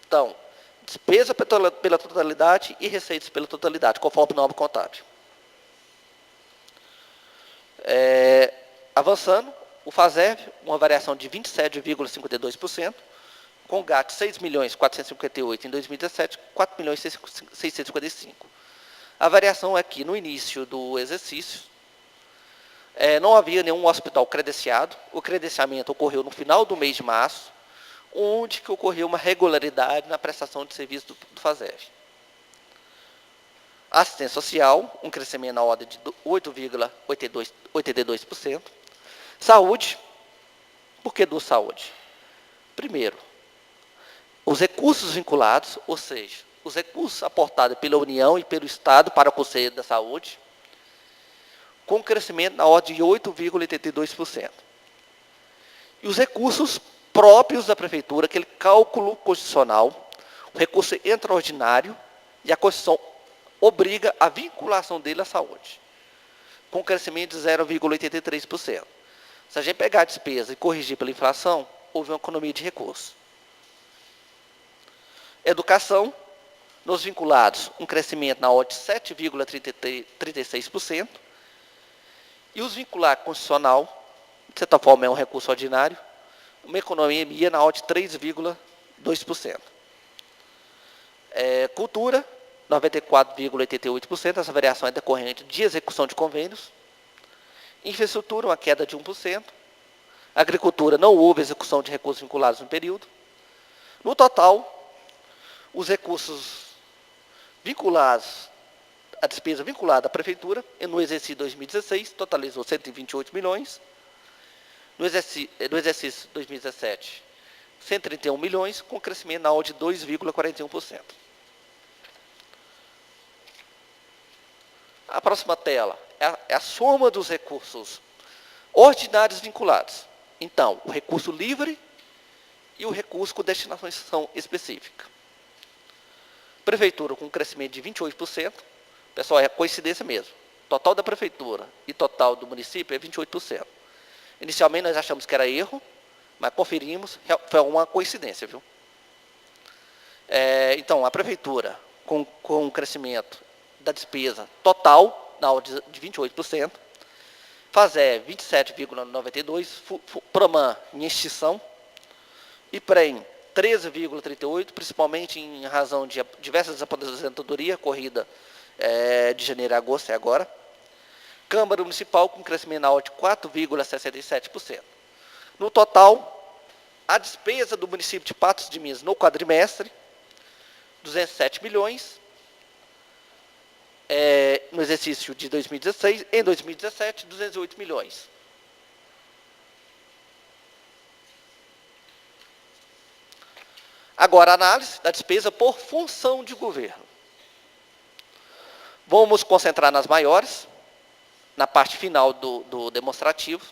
Então, despesa pela totalidade e receitas pela totalidade, conforme norma contábil. Avançando, o FASEV, uma variação de 27,52%, com gasto de 6.458.000 em 2017, 4.655.000. A variação é que, no início do exercício, não havia nenhum hospital credenciado. O credenciamento ocorreu no final do mês de março, onde que ocorreu uma regularidade na prestação de serviço do FASEV. Assistência social, um crescimento na ordem de 8,82%. Saúde, por que do saúde? Primeiro, os recursos vinculados, ou seja, os recursos aportados pela União e pelo Estado para o Conselho da Saúde, com crescimento na ordem de 8,82%. E os recursos próprios da Prefeitura, aquele cálculo constitucional, o recurso extraordinário, e a Constituição obriga a vinculação dele à saúde, com crescimento de 0,83%. Se a gente pegar a despesa e corrigir pela inflação, houve uma economia de recursos. Educação, nos vinculados, um crescimento na ordem de 7,36%, e os vinculados constitucional, de certa forma é um recurso ordinário, uma economia na ordem de 3,2%. Cultura, 94,88%, essa variação é decorrente de execução de convênios. Infraestrutura, uma queda de 1%. Agricultura, não houve execução de recursos vinculados no período. No total, os recursos vinculados, a despesa vinculada à Prefeitura, no exercício 2016, totalizou 128 milhões. No exercício 2017, 131 milhões, com crescimento na ordem de 2,41%. A próxima tela é a soma dos recursos ordinários vinculados. Então, o recurso livre e o recurso com destinação específica. Prefeitura com um crescimento de 28%. Pessoal, é coincidência mesmo. Total da prefeitura e total do município é 28%. Inicialmente nós achamos que era erro, mas conferimos, foi uma coincidência, viu? Então, a prefeitura com um crescimento da despesa total, na ordem de 28%, FASE 27,92%, PROMAN em extinção, IPREM 13,38%, principalmente em razão de diversas aposentadorias, corrida de janeiro a agosto, agora. Câmara Municipal com crescimento na ordem de 4,67%. No total, a despesa do município de Patos de Minas no quadrimestre, 207 milhões, no exercício de 2016, em 2017, 208 milhões. Agora, a análise da despesa por função de governo. Vamos concentrar nas maiores, na parte final do demonstrativo.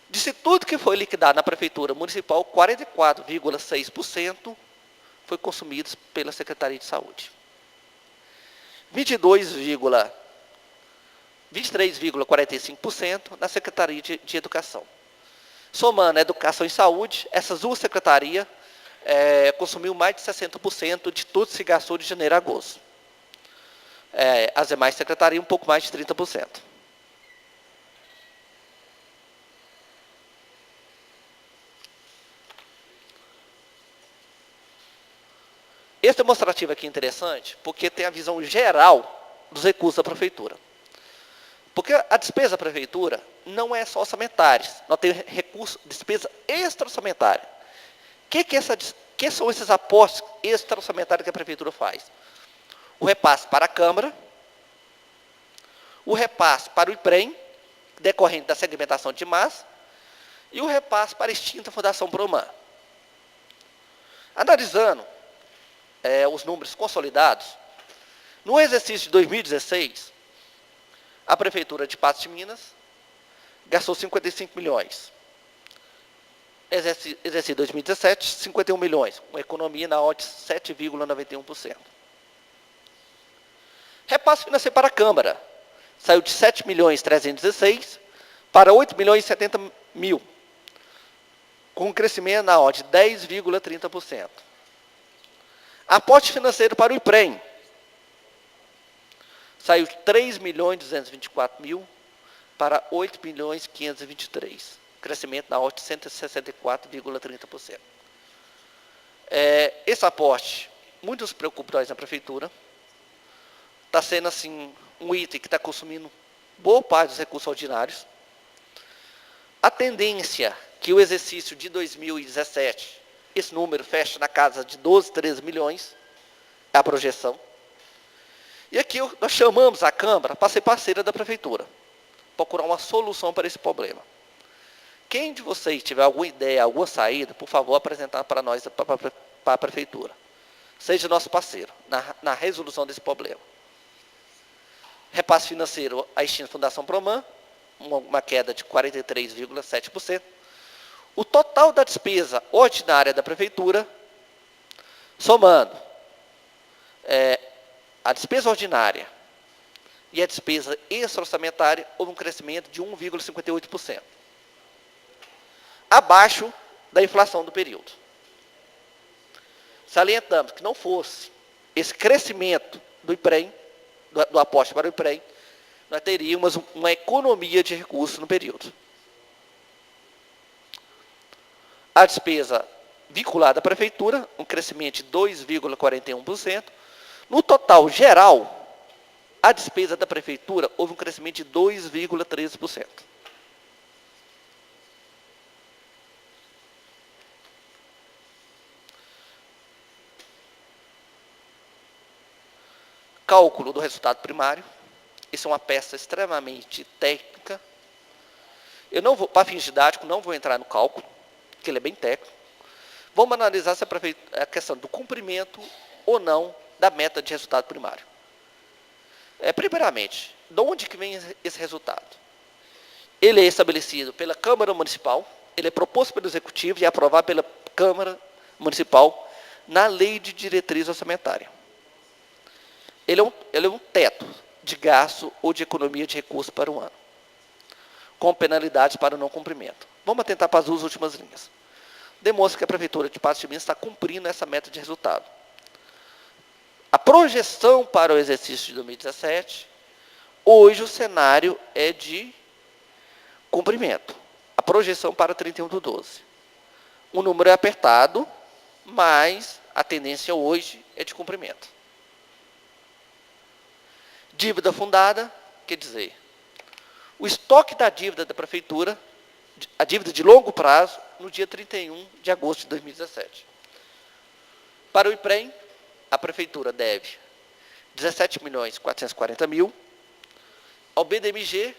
Disse tudo que foi liquidado na Prefeitura Municipal, 44,6% foi consumido pela Secretaria de Saúde. 23,45% na Secretaria de Educação. Somando Educação e Saúde, essas duas secretarias consumiu mais de 60% de tudo que se gastou de janeiro a agosto. As demais secretarias, um pouco mais de 30%. Esse demonstrativo aqui é interessante, porque tem a visão geral dos recursos da prefeitura. Porque a despesa da prefeitura não é só orçamentária, nós temos despesa extra-orçamentária. Que são esses aportes extra-orçamentários que a prefeitura faz? O repasse para a Câmara, o repasse para o IPREM, decorrente da segmentação de massa, e o repasse para a extinta Fundação PROMAN. Analisando os números consolidados, no exercício de 2016, a Prefeitura de Patos de Minas gastou 55 milhões. Exercício 2017, 51 milhões, uma economia na ordem de 7,91%. Repasse financeiro para a Câmara, saiu de 7 milhões 316 para 8 milhões 70 mil, com um crescimento na ordem de 10,30%. Aporte financeiro para o IPREM, saiu de 3 milhões 224 mil para 8 milhões 523, crescimento na ordem de 164,30%. Esse aporte, muito nos preocupa nós na Prefeitura, está sendo assim, um item que está consumindo boa parte dos recursos ordinários. A tendência que o exercício de 2017, esse número fecha na casa de 12, 13 milhões, é a projeção. E aqui nós chamamos a Câmara para ser parceira da Prefeitura, procurar uma solução para esse problema. Quem de vocês tiver alguma ideia, alguma saída, por favor, apresentar para nós, para a Prefeitura. Seja nosso parceiro na resolução desse problema. Repasse financeiro, a extinta Fundação PROMAN, uma queda de 43,7%. O total da despesa ordinária da Prefeitura, somando a despesa ordinária e a despesa extra-orçamentária, houve um crescimento de 1,58%. Abaixo da inflação do período. Salientamos que não fosse esse crescimento do IPREM, do aporte para o IPREM, nós teríamos uma economia de recursos no período. A despesa vinculada à Prefeitura, um crescimento de 2,41%. No total geral, a despesa da Prefeitura houve um crescimento de 2,13%. Cálculo do resultado primário. Isso é uma peça extremamente técnica. Eu não vou, para fins didáticos, não vou entrar no cálculo, porque ele é bem técnico. Vamos analisar se a questão do cumprimento ou não da meta de resultado primário. Primeiramente, de onde que vem esse resultado? Ele é estabelecido pela Câmara Municipal, ele é proposto pelo Executivo e é aprovado pela Câmara Municipal na Lei de Diretriz Orçamentária. Ele é um teto de gasto ou de economia de recursos para um ano, com penalidades para o não cumprimento. Vamos atentar para as duas últimas linhas. Demonstra que a Prefeitura de Patos de Minas está cumprindo essa meta de resultado. A projeção para o exercício de 2017, hoje o cenário é de cumprimento. A projeção para 31/12. O número é apertado, mas a tendência hoje é de cumprimento. Dívida fundada, quer dizer, o estoque da dívida da Prefeitura, a dívida de longo prazo, no dia 31 de agosto de 2017. Para o IPREM, a Prefeitura deve 17.440.000, ao BDMG,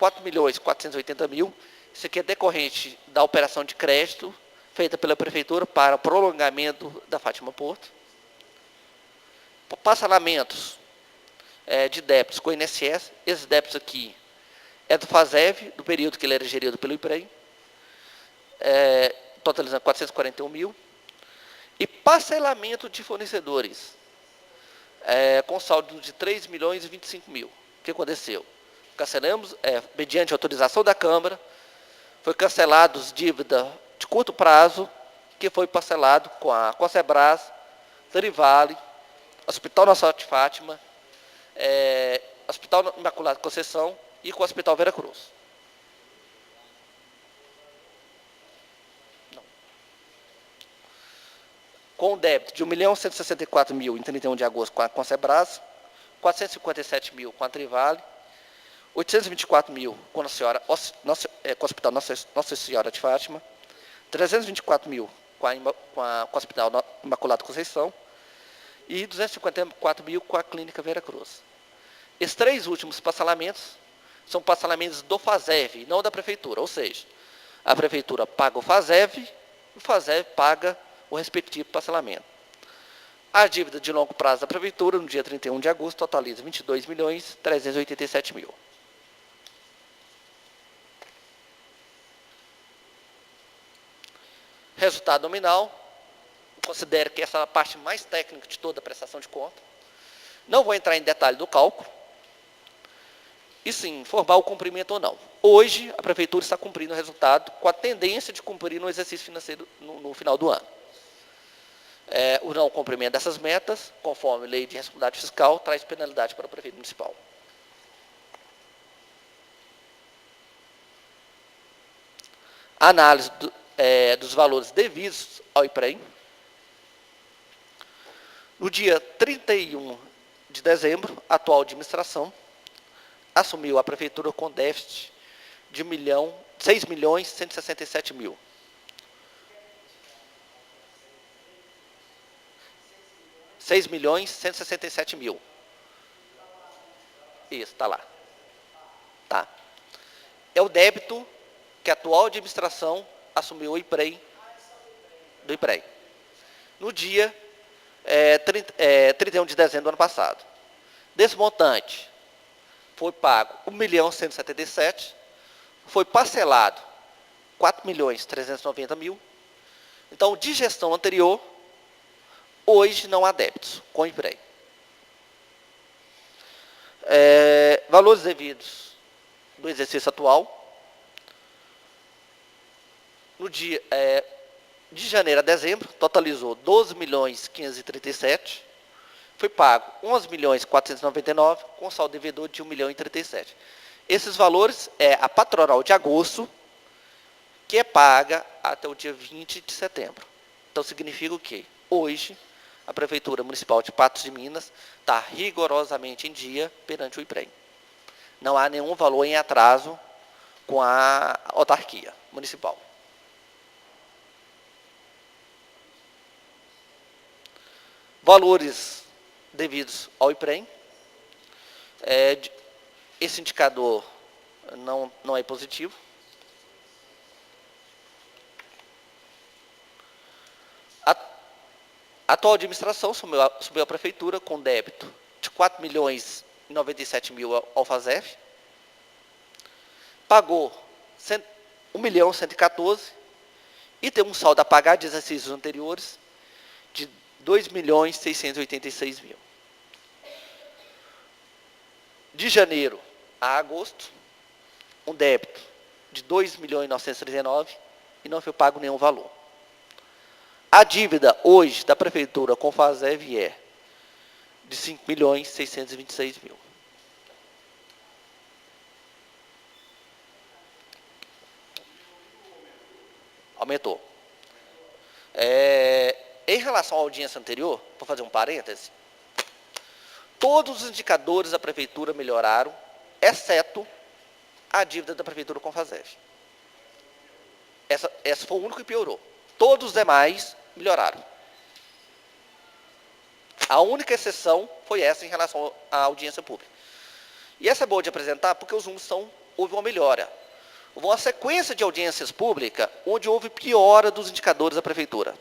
4.480.000, isso aqui é decorrente da operação de crédito feita pela Prefeitura para prolongamento da Fátima Porto. Parcelamentos de débitos com o INSS, esses débitos aqui é do FASEV, do período que ele era gerido pelo IPREM, totalizando 441.000, e parcelamento de fornecedores, com saldo de 3.025.000. O que aconteceu? Cancelamos, mediante autorização da Câmara, foi cancelado dívida de curto prazo, que foi parcelado com a Concebras, Trivale, Hospital Nossa Senhora de Fátima, Hospital Imaculada Conceição e com o Hospital Vera Cruz. Não. Com o débito de 1.164.000 em 31 de agosto com a Concebras, 457.000 com a Trivale, 824.000 com o Hospital Nossa Senhora de Fátima, 324.000 com o Hospital Imaculada Conceição e 254.000 com a Clínica Vera Cruz. Esses três últimos parcelamentos são parcelamentos do FASEV, não da Prefeitura, ou seja, a Prefeitura paga o FASEV, o FASEV paga o respectivo parcelamento. A dívida de longo prazo da Prefeitura, no dia 31 de agosto, totaliza 22.387.000. Resultado nominal, considero que essa é a parte mais técnica de toda a prestação de conta. Não vou entrar em detalhe do cálculo, e sim, informar o cumprimento ou não. Hoje, a Prefeitura está cumprindo o resultado com a tendência de cumprir no exercício financeiro no final do ano. O não cumprimento dessas metas, conforme a Lei de Responsabilidade Fiscal, traz penalidade para o Prefeito Municipal. Análise dos valores devidos ao IPREM. No dia 31 de dezembro, a atual administração assumiu a Prefeitura com déficit de 6.167.000. R$6.167.000. Isso, está lá. Tá. É o débito que a atual administração assumiu o IPREM, do IPREM. No dia 31 de dezembro do ano passado. Desse montante, foi pago 1.177.000, foi parcelado 4.390.000. Então, de gestão anterior, hoje não há débitos com o IPREM. Valores devidos do exercício atual. No dia de janeiro a dezembro, totalizou 12.537.000. Foi pago 11.499.000, com saldo devedor de 1.037.000. Esses valores é a patronal de agosto, que é paga até o dia 20 de setembro. Então, significa o quê? Hoje, a Prefeitura Municipal de Patos de Minas está rigorosamente em dia perante o IPREM. Não há nenhum valor em atraso com a autarquia municipal. Valores devidos ao IPREM. Esse indicador não é positivo. A atual administração subiu a Prefeitura com débito de 4.100.000 97 mil ao FASEF, pagou 1.114.000 e tem um saldo a pagar de exercícios anteriores de 2.686.000. De janeiro a agosto, um débito de 2.939.000 e não foi pago nenhum valor. A dívida hoje da prefeitura com o FASEV é de 5.626.000. Aumentou. Em relação à audiência anterior, vou fazer um parêntese, todos os indicadores da prefeitura melhoraram, exceto a dívida da prefeitura com o FASEV. Essa foi o único que piorou. Todos os demais melhoraram. A única exceção foi essa em relação à audiência pública. E essa é boa de apresentar porque os números houve uma melhora. Houve uma sequência de audiências públicas onde houve piora dos indicadores da prefeitura.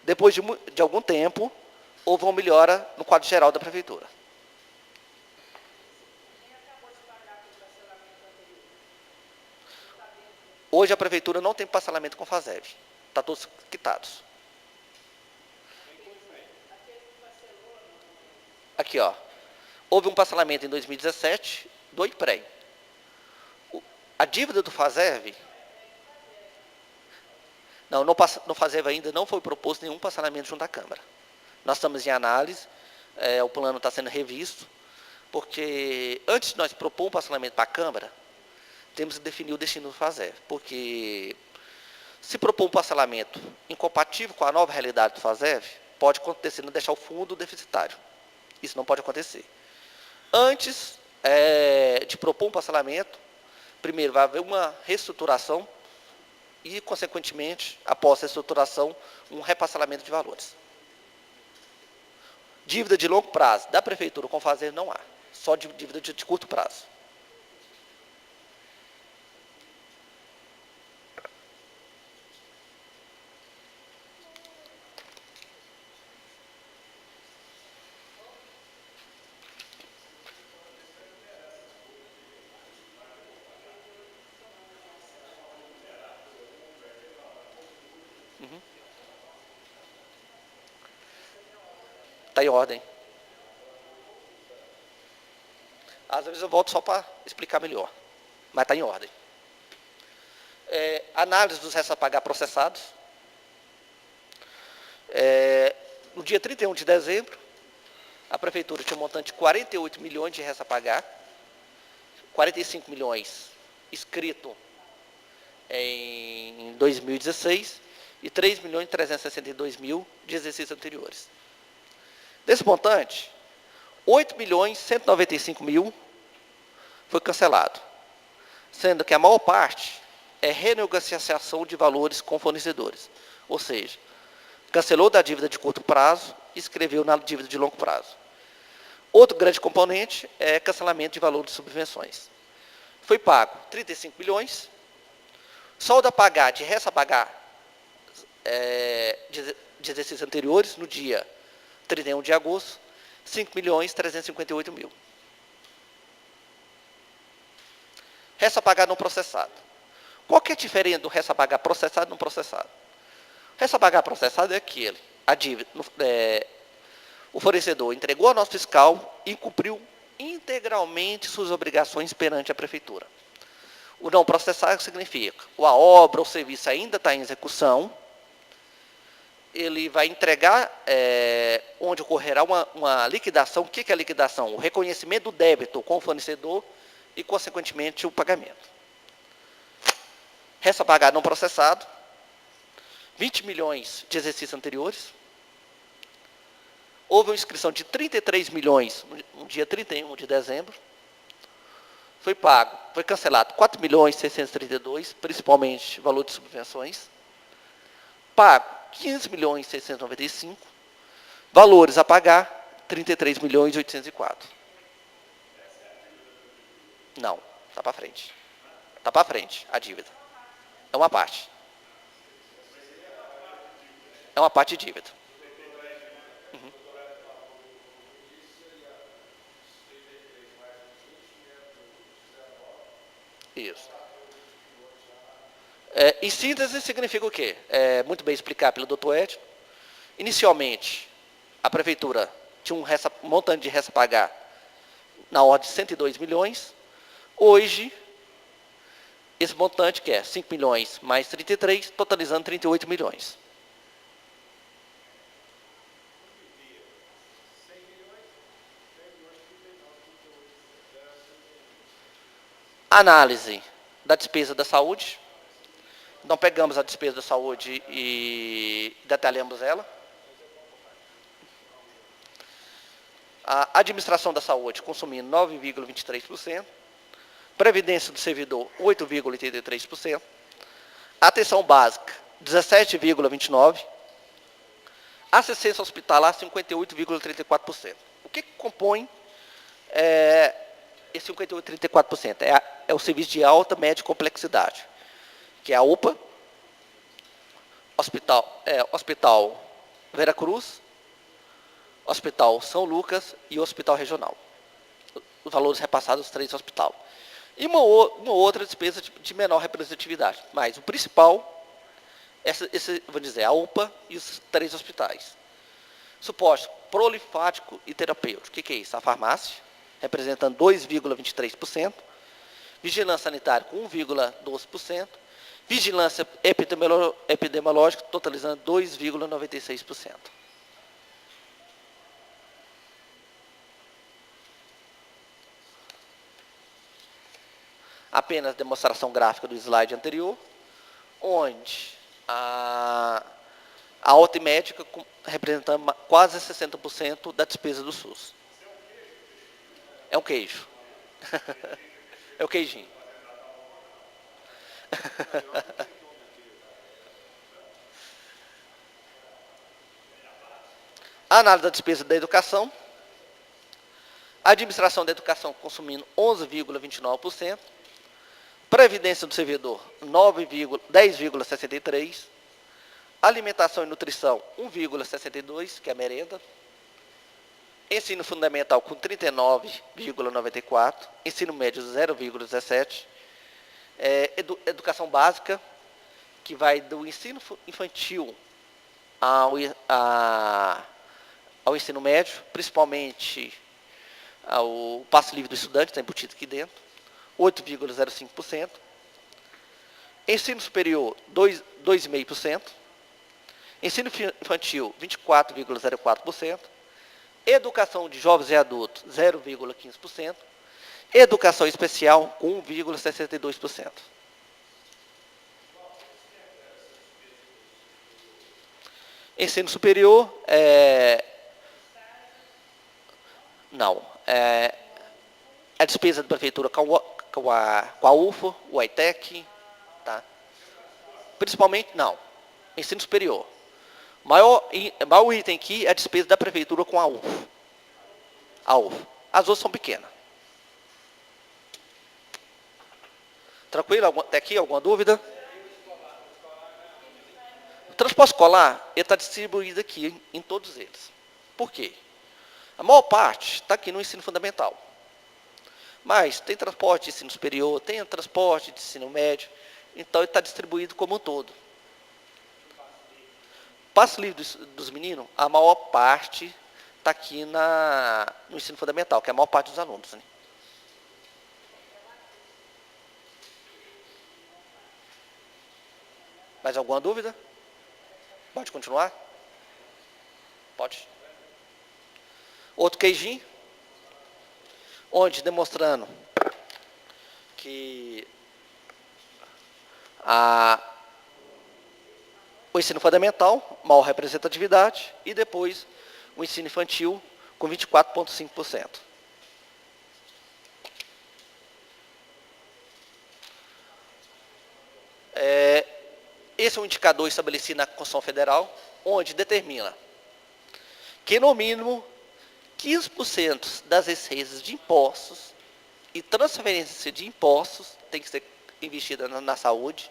Depois de algum tempo, houve uma melhora no quadro geral da prefeitura. Hoje a prefeitura não tem parcelamento com o FASEV. Está todos quitados. Aqui, ó. Houve um parcelamento em 2017 do IPREM. A dívida do FASEV... Não, no FASEV ainda não foi proposto nenhum parcelamento junto à Câmara. Nós estamos em análise, o plano está sendo revisto, porque antes de nós propor um parcelamento para a Câmara, temos que definir o destino do FASEV, porque se propor um parcelamento incompatível com a nova realidade do FASEV, pode acontecer não deixar o fundo deficitário. Isso não pode acontecer. Antes de propor um parcelamento, primeiro vai haver uma reestruturação e, consequentemente, após a reestruturação, um reparcelamento de valores. Dívida de longo prazo da prefeitura com o FASEV não há, só dívida de curto prazo. Está em ordem. Às vezes eu volto só para explicar melhor, mas está em ordem. Análise dos restos a pagar processados. No dia 31 de dezembro, a prefeitura tinha um montante de 48 milhões de restos a pagar, 45 milhões escrito em 2016 e 3.362.000 de exercícios anteriores. Desse montante, 8.195.000 foi cancelado, sendo que a maior parte é renegociação de valores com fornecedores, ou seja, cancelou da dívida de curto prazo e escreveu na dívida de longo prazo. Outro grande componente é cancelamento de valores de subvenções. Foi pago 35 milhões, saldo a pagar, de resto a pagar de exercícios anteriores, no dia 31 de agosto, 5.358.000. Resto a pagar não processado. Qual que é a diferença do resto a pagar processado e não processado? O resto a pagar processado é aquele, a dívida, o fornecedor entregou a nota fiscal e cumpriu integralmente suas obrigações perante a prefeitura. O não processado significa, a obra ou o serviço ainda está em execução, ele vai entregar onde ocorrerá uma liquidação. O que é a liquidação? O reconhecimento do débito com o fornecedor e, consequentemente, o pagamento. Resta a pagar não processado, 20 milhões de exercícios anteriores. Houve uma inscrição de 33 milhões no dia 31 de dezembro. Foi pago, foi cancelado 4.632.000, principalmente valor de subvenções. Pago 15.695.000, valores a pagar 33.804.000. Não, está para frente. Está para frente a dívida. É uma parte. É uma parte de dívida. Uhum. Em síntese, significa o quê? Muito bem explicado pelo doutor Edson. Inicialmente, a prefeitura tinha um montante de resta a pagar na ordem de 102 milhões. Hoje, esse montante, que é 5 milhões mais 33, totalizando 38 milhões. Análise da despesa da saúde. Então, pegamos a despesa da saúde e detalhamos ela. A administração da saúde consumindo 9,23%. Previdência do servidor, 8,83%. Atenção básica, 17,29%. Assistência hospitalar, 58,34%. O que compõe esse 58,34%? É o serviço de alta, média e complexidade, que é a UPA, Hospital Vera Cruz, Hospital São Lucas e Hospital Regional. Os valores repassados aos 3 hospitais. E uma outra despesa de menor representatividade. Mas o principal, vou dizer, a UPA e os 3 hospitais. Suporte prolifático e terapêutico. O que é isso? A farmácia, representando 2,23%. Vigilância sanitária, com 1,12%. Vigilância epidemiológica, totalizando 2,96%. Apenas demonstração gráfica do slide anterior, onde a alta e médica representando quase 60% da despesa do SUS. É um queijo. É o queijinho. A análise da despesa da educação. A administração da educação consumindo 11,29%. Previdência do servidor, 10,63%. Alimentação e nutrição, 1,62%, que é a merenda. Ensino fundamental, com 39,94%. Ensino médio, 0,17%. Educação básica, que vai do ensino infantil ao ensino médio, principalmente o passe livre do estudante, está embutido aqui dentro, 8,05%. Ensino superior, 2,5%. Ensino infantil, 24,04%. Educação de jovens e adultos, 0,15%. Educação especial, com 1,62%. Ensino superior, a despesa da prefeitura com a UFO, o ITEC, tá? Principalmente, ensino superior. Maior item aqui é a despesa da prefeitura com a UFO. As outras são pequenas. Tranquilo? Até aqui, alguma dúvida? O transporte escolar está distribuído aqui em todos eles. Por quê? A maior parte está aqui no ensino fundamental. Mas tem transporte de ensino superior, tem transporte de ensino médio, então ele está distribuído como um todo. Passe livre dos meninos, a maior parte está aqui no ensino fundamental, que é a maior parte dos alunos. Né? Mais alguma dúvida? Pode continuar? Pode. Outro queijinho, onde demonstrando que o ensino fundamental, maior representatividade, e depois o ensino infantil com 24,5%. Esse é um indicador estabelecido na Constituição Federal, onde determina que, no mínimo, 15% das receitas de impostos e transferência de impostos tem que ser investida na saúde,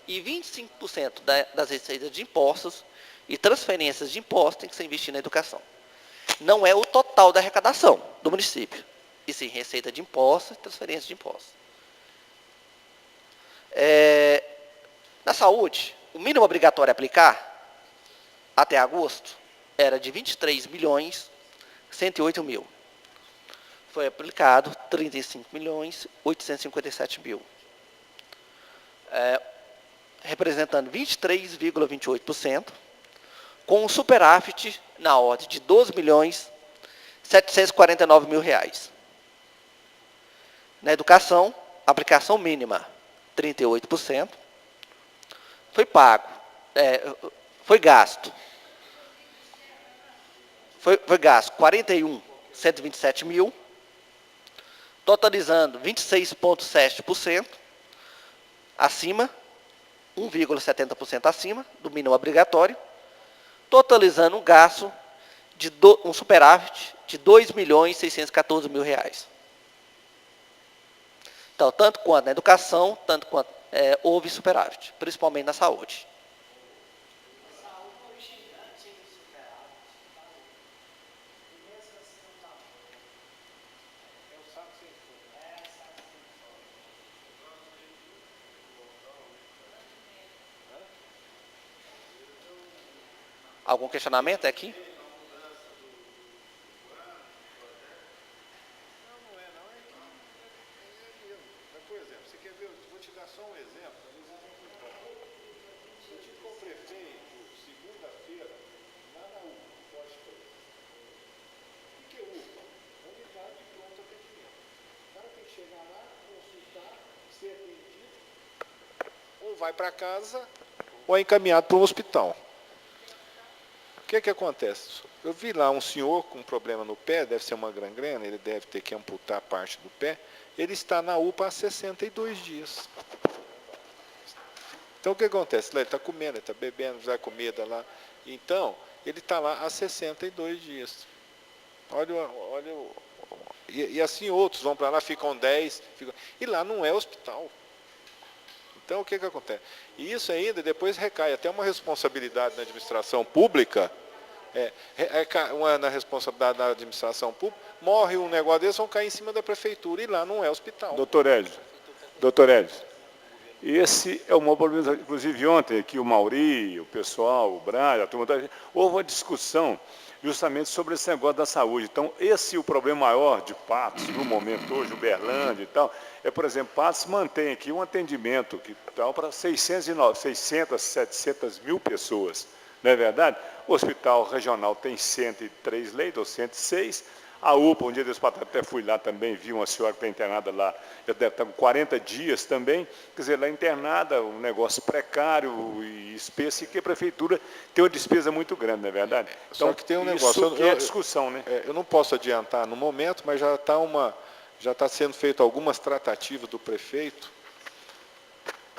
e 25% das receitas de impostos e transferências de impostos tem que ser investida na educação. Não é o total da arrecadação do município, e sim receita de impostos e transferência de impostos. Na saúde, o mínimo obrigatório a aplicar, até agosto, era de 23.108.000. Foi aplicado 35.857.000. Representando 23,28%, com um superávit na ordem de 12.749.000 reais. Na educação, aplicação mínima, 38%. Foi pago, foi gasto 41.127.000, totalizando 26,7% acima, 1,70% acima do mínimo obrigatório, totalizando um gasto de um superávit de 2.614.000 reais. Então, tanto quanto na educação, tanto quanto houve superávit, principalmente na saúde. Algum questionamento aqui? Por exemplo, você quer ver? Vou te dar só um exemplo. Eu tive com o prefeito segunda-feira lá na UPA, pode fazer. O que é UPA? Unidade de pronto atendimento. O cara tem que chegar lá, consultar, ser atendido, ou vai para casa, ou é encaminhado para um hospital. O que acontece? Eu vi lá um senhor com um problema no pé, deve ser uma gangrena, ele deve ter que amputar parte do pé. Ele está na UPA há 62 dias. Então o que acontece? Ele está comendo, ele está bebendo, já comida lá. Então, ele está lá há 62 dias. E assim outros vão para lá, ficam 10, e lá não é hospital. Então o que acontece? E isso ainda depois recai até uma responsabilidade na administração pública. Na responsabilidade da administração pública, morre um negócio desse, vão cair em cima da prefeitura, e lá não é hospital. Doutor Hélio, esse é o maior problema. Inclusive ontem aqui o Mauri, o pessoal, o Braga, a turma, houve uma discussão justamente sobre esse negócio da saúde. Então, esse é o problema maior de Patos, no momento hoje, Uberlândia e tal, por exemplo, Patos mantém aqui um atendimento que tal para 600, 700 mil pessoas. Não é verdade? O hospital regional tem 103 leitos, ou 106. A UPA, um dia desse até fui lá também, vi uma senhora que está internada lá, já deve estar com 40 dias também. Quer dizer, lá internada, um negócio precário e espesso, e que a prefeitura tem uma despesa muito grande, não é verdade? Então, só que tem um negócio negócio, que é discussão, né? Eu não posso adiantar no momento, mas já está sendo feito algumas tratativas do prefeito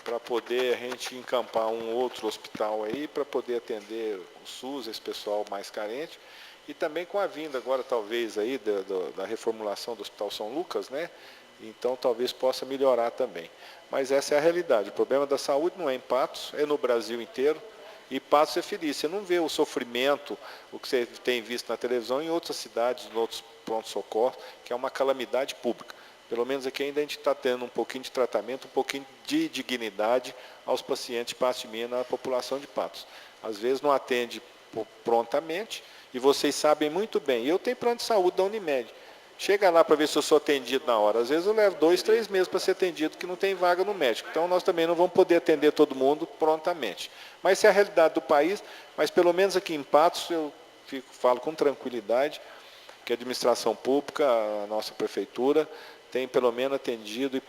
para poder a gente encampar um outro hospital aí, para poder atender o SUS, esse pessoal mais carente, e também com a vinda agora, talvez, aí da reformulação do Hospital São Lucas, né? Então, talvez possa melhorar também. Mas essa é a realidade. O problema da saúde não é em Patos, é no Brasil inteiro, e Patos é feliz. Você não vê o sofrimento, o que você tem visto na televisão, em outras cidades, em outros pronto-socorro, que é uma calamidade pública. Pelo menos aqui ainda a gente está tendo um pouquinho de tratamento, um pouquinho de dignidade aos pacientes de pastimia na população de Patos. Às vezes não atende prontamente, e vocês sabem muito bem. Eu tenho plano de saúde da Unimed. Chega lá para ver se eu sou atendido na hora. Às vezes eu levo 2, 3 meses para ser atendido, que não tem vaga no médico. Então nós também não vamos poder atender todo mundo prontamente. Mas essa é a realidade do país, mas pelo menos aqui em Patos eu falo com tranquilidade que a administração pública, a nossa prefeitura, tem pelo menos atendido e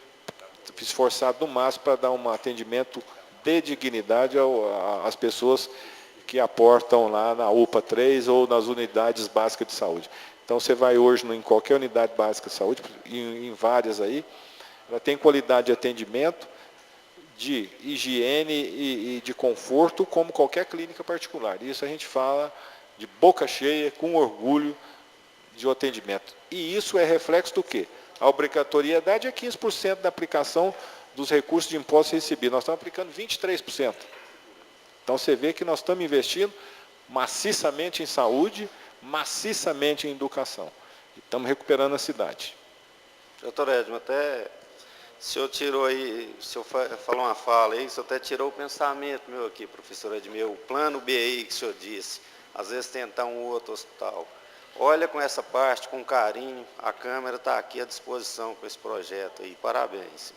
esforçado no máximo para dar um atendimento de dignidade às pessoas que aportam lá na UPA 3 ou nas unidades básicas de saúde. Então, você vai hoje em qualquer unidade básica de saúde, em várias aí, ela tem qualidade de atendimento, de higiene e de conforto, como qualquer clínica particular. Isso a gente fala de boca cheia, com orgulho de atendimento. E isso é reflexo do quê? A obrigatoriedade é 15% da aplicação dos recursos de impostos recebidos. Nós estamos aplicando 23%. Então, você vê que nós estamos investindo maciçamente em saúde, maciçamente em educação. E estamos recuperando a cidade. Doutor Edmo, até O senhor tirou aí, o senhor falou uma fala aí, o senhor até tirou o pensamento meu aqui, professor Edmil, o plano B aí que o senhor disse, às vezes tentar um outro hospital. Olha com essa parte, com carinho, a Câmara está aqui à disposição com esse projeto aí, parabéns.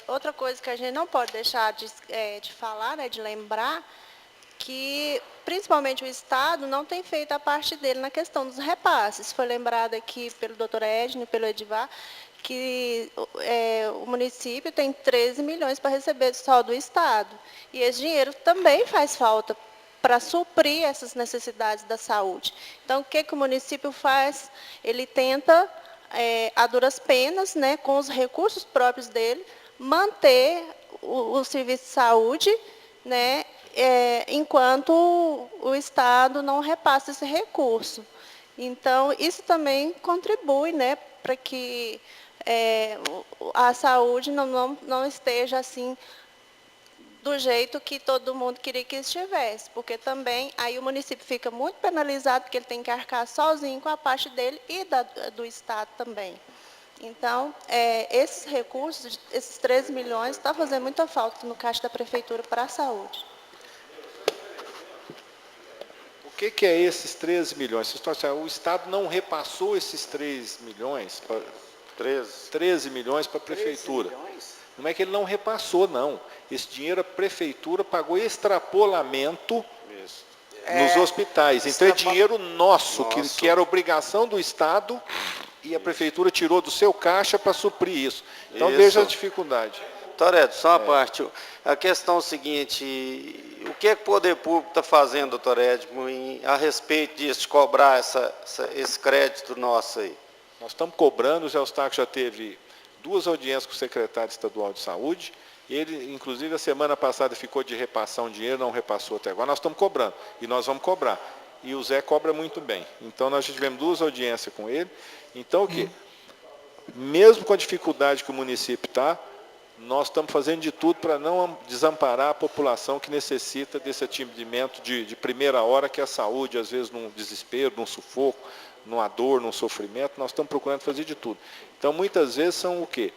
Outra coisa que a gente não pode deixar de falar, né, de lembrar, que principalmente o Estado não tem feito a parte dele na questão dos repasses. Foi lembrado aqui pelo doutor Edno e pelo Edivar, que o município tem 13 milhões para receber só do Estado. E esse dinheiro também faz falta para suprir essas necessidades da saúde. Então, o que o município faz? Ele tenta, a duras penas, né, com os recursos próprios dele, manter o serviço de saúde, né, enquanto o Estado não repassa esse recurso. Então, isso também contribui, né, para que a saúde não esteja assim do jeito que todo mundo queria que estivesse, porque também aí o município fica muito penalizado, porque ele tem que arcar sozinho com a parte dele e do Estado também. Então, esses recursos, esses 13 milhões, está fazendo muita falta no caixa da Prefeitura para a saúde. O que é esses 13 milhões? O Estado não repassou esses 3 milhões, 13 milhões para a Prefeitura. Não é que ele não repassou, não. Esse dinheiro a Prefeitura pagou extrapolamento nos hospitais. Então é dinheiro nosso, que era obrigação do Estado, e a Prefeitura tirou do seu caixa para suprir isso. Então veja a dificuldade. Toreto, só uma parte. A questão é o seguinte, o que o poder público está fazendo, doutor Edmo, a respeito disso, de cobrar esse crédito nosso aí? Nós estamos cobrando, o Zé Eustáquio já teve 2 audiências com o secretário estadual de saúde, ele, inclusive, a semana passada ficou de repassar um dinheiro, não repassou até agora, nós estamos cobrando, e nós vamos cobrar. E o Zé cobra muito bem. Então, nós já tivemos 2 audiências com ele. Então, o quê? Mesmo com a dificuldade que o município está, nós estamos fazendo de tudo para não desamparar a população que necessita desse atendimento de primeira hora, que é a saúde, às vezes num desespero, num sufoco, numa dor, num sofrimento, nós estamos procurando fazer de tudo. Então, muitas vezes são o quê?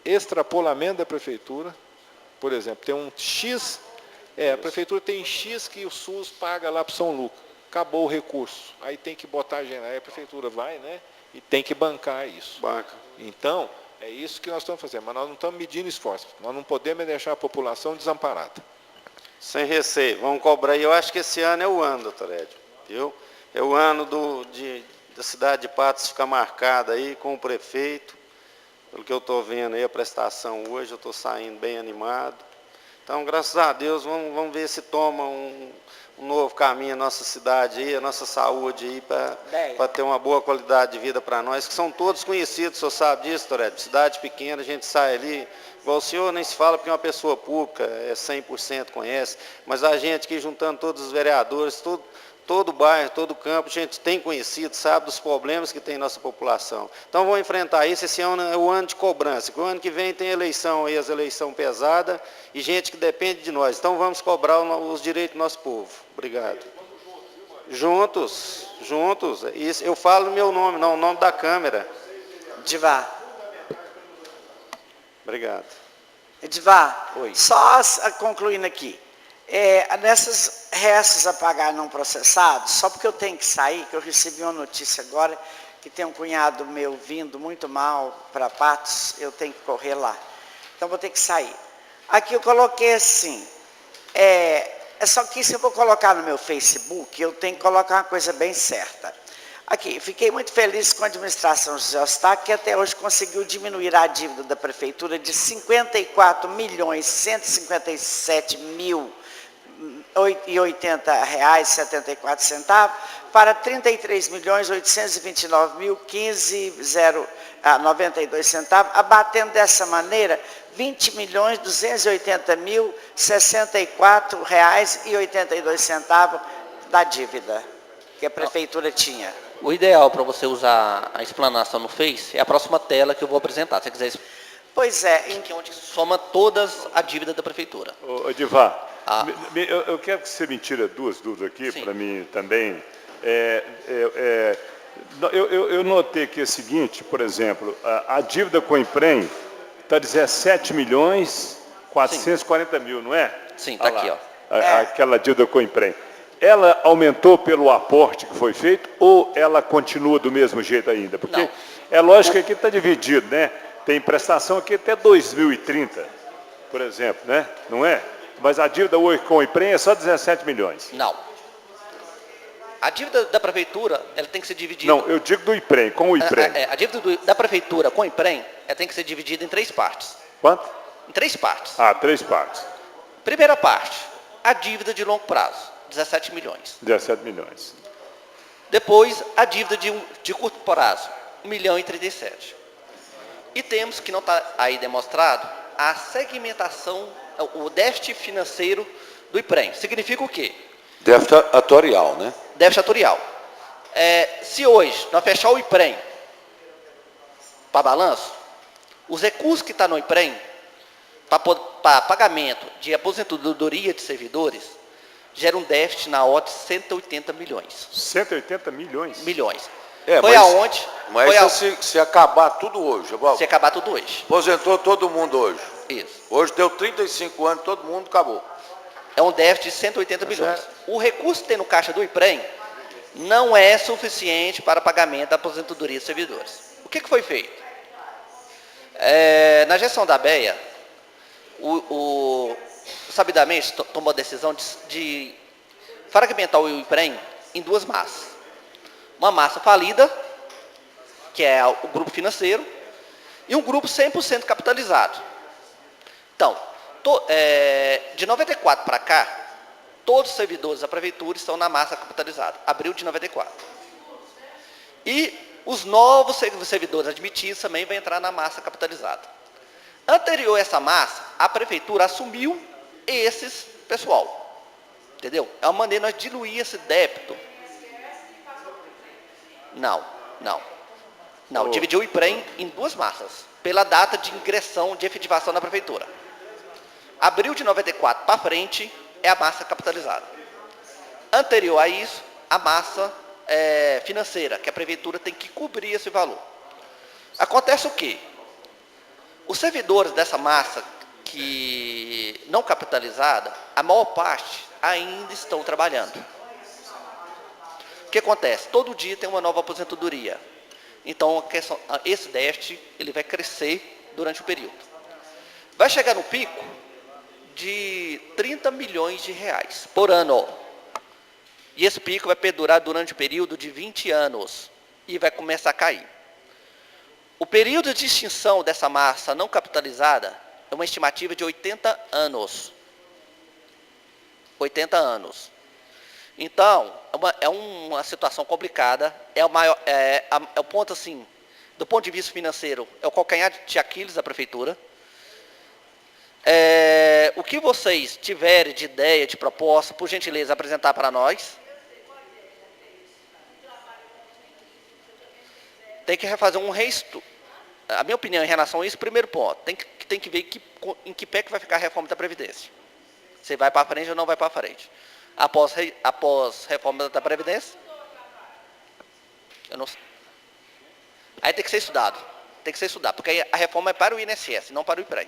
Extrapolamento da Prefeitura, por exemplo, tem um X, a Prefeitura tem X que o SUS paga lá para São Lucas, acabou o recurso, aí tem que botar a gente, aí a Prefeitura vai, né, e tem que bancar isso. Banca. Então, é isso que nós estamos fazendo, mas nós não estamos medindo esforços, nós não podemos deixar a população desamparada. Sem receio, vamos cobrar, e eu acho que esse ano é o ano, doutor Edmo, viu? É o ano da cidade de Patos ficar marcada aí com o prefeito. Pelo que eu estou vendo aí, a prestação hoje, eu estou saindo bem animado. Então, graças a Deus, vamos ver se toma um novo caminho a nossa cidade aí, a nossa saúde aí, para ter uma boa qualidade de vida para nós, que são todos conhecidos, o senhor sabe disso, doutor Edmo? Cidade pequena, a gente sai ali, igual o senhor nem se fala porque é uma pessoa pública, 100% conhece, mas a gente aqui juntando todos os vereadores, todo bairro, todo campo, a gente tem conhecido, sabe dos problemas que tem nossa população. Então vamos enfrentar isso, esse ano é o ano de cobrança, o ano que vem tem eleição aí, as eleições pesadas, e gente que depende de nós. Então vamos cobrar os direitos do nosso povo. Obrigado. Juntos, isso, eu falo o meu nome, não o nome da Câmara. Edivar. Obrigado. Edivar, Oi. Só concluindo aqui. Nessas restos a pagar não processados, só porque eu tenho que sair, que eu recebi uma notícia agora, que tem um cunhado meu vindo muito mal para Patos, eu tenho que correr lá. Então vou ter que sair. Aqui eu coloquei assim, só que se eu vou colocar no meu Facebook, eu tenho que colocar uma coisa bem certa. Aqui, fiquei muito feliz com a administração José Eustáquio, que até hoje conseguiu diminuir a dívida da Prefeitura de R$ 54.154,74 para R$ 33.829.015,92, abatendo dessa maneira R$ 20.280.064,82 da dívida que a Prefeitura tinha. O ideal para você usar a explanação no Face é a próxima tela que eu vou apresentar. Se você quiser, pois é. que é onde soma todas a dívida da Prefeitura. Edivar, eu quero que você me tire 2 dúvidas aqui, Sim. para mim também. Eu notei que é o seguinte, por exemplo, a dívida com o IPREM está 17 milhões 440 mil, não é? Sim, está aqui, ó. Aquela dívida com o IPREM. Ela aumentou pelo aporte que foi feito ou ela continua do mesmo jeito ainda? Porque Não. é lógico que aqui está dividido, né? Tem prestação aqui até 2030, por exemplo, né? Não é? Mas a dívida hoje com o IPREM é só 17 milhões. Não. A dívida da prefeitura, ela tem que ser dividida... Não, eu digo do IPREM, com o IPREM. A dívida da prefeitura com o IPREM, ela tem que ser dividida em 3 partes. Quanto? Em 3 partes. 3 partes. Primeira parte, a dívida de longo prazo, 17 milhões. 17 milhões. Depois, a dívida de curto prazo, 1 milhão e 37. E temos, que não está aí demonstrado, a segmentação, o déficit financeiro do IPREM. Significa o quê? Déficit atorial, né? Déficit atorial. Se hoje nós fechar o IPREM para balanço, os recursos que estão no IPREM, para pagamento de aposentadoria de servidores, gera um déficit na ordem de 180 milhões. 180 milhões? Milhões. Foi aonde? Mas se acabar tudo hoje, se acabar tudo hoje. Aposentou todo mundo hoje. Isso. Hoje deu 35 anos, todo mundo acabou. É um déficit de 180 milhões. O recurso que tem no caixa do IPREM não é suficiente para pagamento da aposentadoria de servidores. O que foi feito? Na gestão da BEA, sabidamente tomou a decisão de fragmentar o IPREM em 2 massas. Uma massa falida, que é o grupo financeiro, e um grupo 100% capitalizado. Então, de 94 para cá, todos os servidores da prefeitura estão na massa capitalizada, abril de 94. E os novos servidores admitidos também vão entrar na massa capitalizada. Anterior a essa massa, a prefeitura assumiu esses pessoal. Entendeu? É uma maneira de nós diluir esse débito. Não, dividiu o IPREM em 2 massas, pela data de ingressão, de efetivação da prefeitura. Abril de 94 para frente é a massa capitalizada. Anterior a isso, a massa financeira, que a prefeitura tem que cobrir esse valor. Acontece o quê? Os servidores dessa massa que não capitalizada, a maior parte ainda estão trabalhando. O que acontece? Todo dia tem uma nova aposentadoria. Então, esse déficit ele vai crescer durante o período. Vai chegar no pico de 30 milhões de reais por ano. E esse pico vai perdurar durante o período de 20 anos e vai começar a cair. O período de extinção dessa massa não capitalizada é uma estimativa de 80 anos. 80 anos. Então, é uma situação complicada, é o ponto assim, do ponto de vista financeiro, é o calcanhar de Aquiles da prefeitura. O que vocês tiverem de ideia, de proposta, por gentileza, apresentar para nós. Tem que refazer um reestudo. A minha opinião em relação a isso, primeiro ponto, tem que ver em que pé que vai ficar a reforma da Previdência. Se vai para frente ou não vai para frente. Após reforma da Previdência, eu não sei. Aí tem que ser estudado. Tem que ser estudado, porque a reforma é para o INSS, não para o IPREM.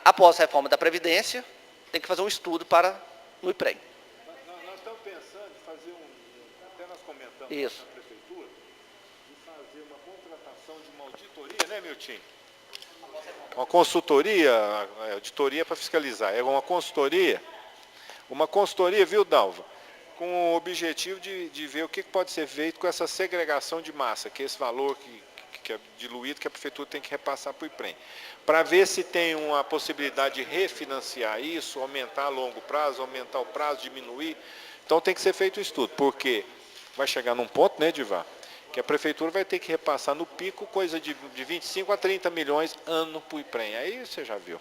Após a reforma da Previdência, tem que fazer um estudo no IPREM. Nós estamos pensando em fazer até nós comentamos isso. Na prefeitura, de fazer uma contratação de uma auditoria, né, Milton? Uma consultoria, auditoria para fiscalizar, é uma consultoria, viu, Dalva? Com o objetivo de ver o que pode ser feito com essa segregação de massa, que é esse valor que é diluído, que a prefeitura tem que repassar para o IPREM. Para ver se tem uma possibilidade de refinanciar isso, aumentar a longo prazo, aumentar o prazo, diminuir. Então tem que ser feito um estudo, porque vai chegar num ponto, né, Divar, que a prefeitura vai ter que repassar no pico coisa de 25 a 30 milhões ano para o IPREM. Aí você já viu.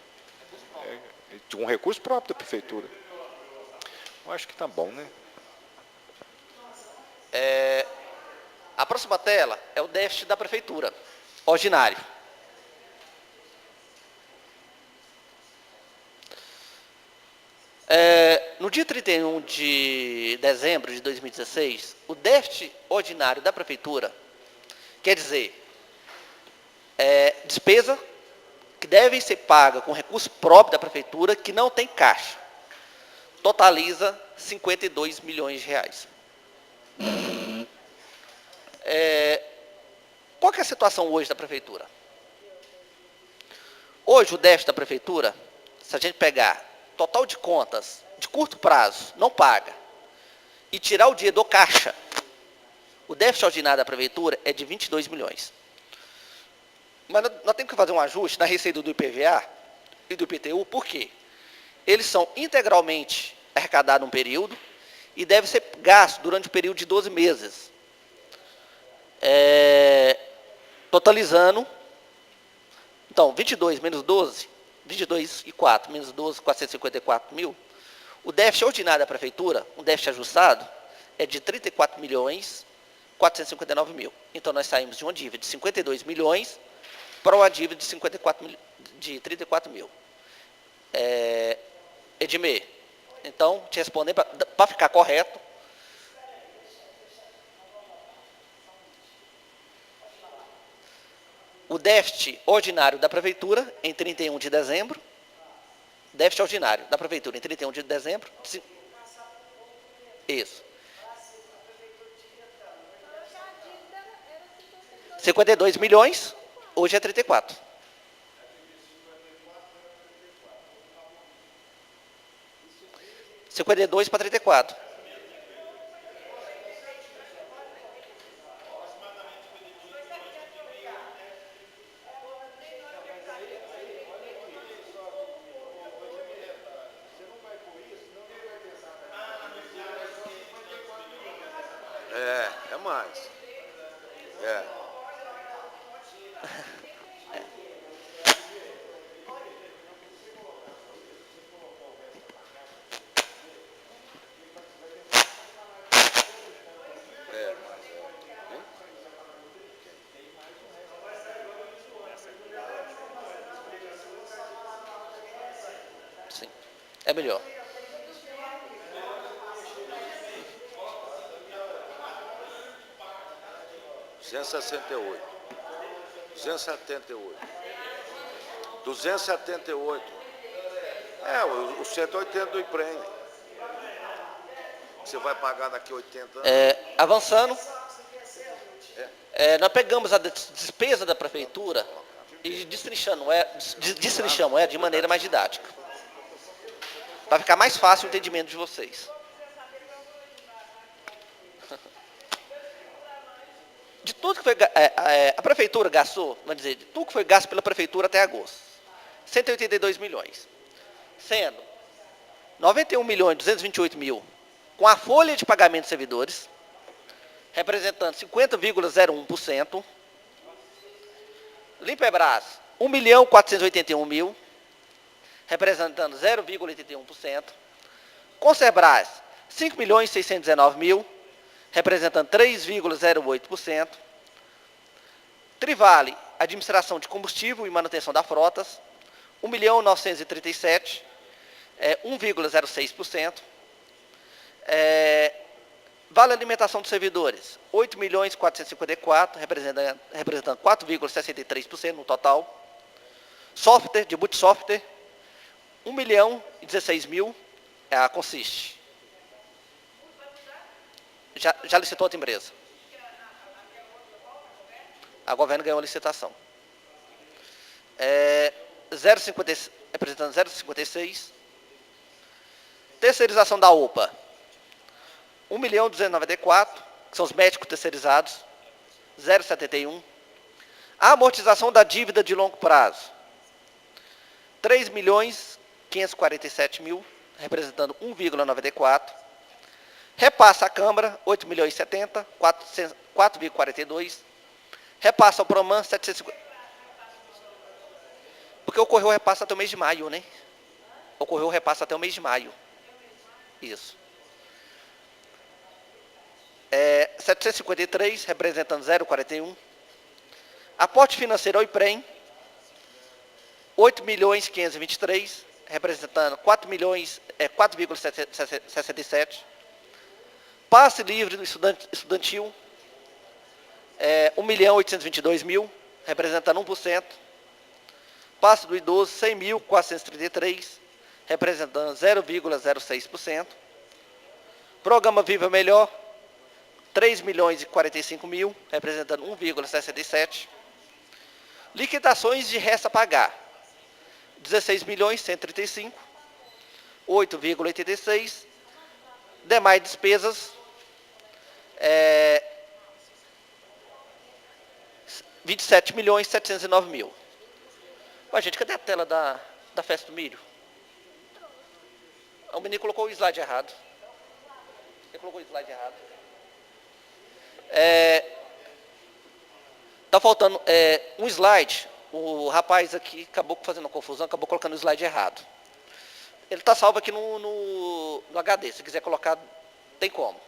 É um recurso próprio da prefeitura. Eu acho que está bom, né? A próxima tela é o déficit da prefeitura, ordinário. No no dia 31 de dezembro de 2016, o déficit ordinário da Prefeitura, quer dizer, despesa que devem ser pagas com recurso próprio da Prefeitura, que não tem caixa, totaliza 52 milhões de reais. Qual que é a situação hoje da Prefeitura? Hoje, o déficit da Prefeitura, se a gente pegar total de contas de curto prazo, não paga, e tirar o dinheiro do caixa, o déficit ordinário da Prefeitura é de 22 milhões. Mas nós temos que fazer um ajuste na receita do IPVA e do IPTU, por quê? Eles são integralmente arrecadados num período e devem ser gastos durante o período de 12 meses. Totalizando, então, 22 menos 12, 22 e 4, menos 12, 454 mil, o déficit ordinário da Prefeitura, um déficit ajustado, é de 34 milhões 459 mil. Então, nós saímos de uma dívida de 52 milhões para uma dívida de 34 mil. Edmê, então, te responder, para ficar correto, o déficit ordinário da Prefeitura, em 31 de dezembro, déficit ordinário da Prefeitura, em 31 de dezembro, isso. 52 milhões, hoje é 34. $52 para 34. É mais. Sim, é melhor. R$ 278. O 180 do IPREM. Você vai pagar daqui a 80 anos. Avançando, nós pegamos a despesa da Prefeitura e destrinchamos ela de maneira mais didática, para ficar mais fácil o entendimento de vocês. De tudo que foi, a Prefeitura gastou, vamos dizer, de tudo que foi gasto pela Prefeitura até agosto, 182 milhões, sendo 91 milhões 228 mil com a folha de pagamento de servidores, representando 50,01%, Limpebras, 1.481.000, representando 0,81%, Concerbras, 5.619.000, representando 3,08%, Trivale, administração de combustível e manutenção da frotas, 1.937.000, 1,06%, Vale alimentação dos servidores, 8.454.000, representando 4,63% no total, software, debut software, 1.016.000, a Consiste. Já licitou outra empresa. A governo ganhou a licitação. Representando 0,56. Terceirização da UPA. 1.294.000, que são os médicos terceirizados. 0,71. A amortização da dívida de longo prazo. 3.547.000, representando 1,94. Repassa à Câmara, 8.070.000, 4,42. Repassa ao Proman, 750. Porque ocorreu o repasse até o mês de maio, né? Ocorreu o repasse até o mês de maio. Isso. 753, representando 0,41. Aporte financeiro ao IPREM, 8.523.000, representando 4,67. Passe livre do estudantil, 1.822.000, representando 1%. Passe do idoso, 100.433, representando 0,06%. Programa Viva Melhor, 3.045.000, representando 1,67%. Liquidações de resta a pagar, 16.135.000, 8,86%. Demais despesas, 27.709.000. Mas, gente, cadê a tela da festa do milho? O menino colocou o slide errado. Ele colocou o slide errado. Tá faltando um slide. O rapaz aqui acabou fazendo uma confusão, acabou colocando o slide errado. Ele está salvo aqui no HD. Se quiser colocar, tem como.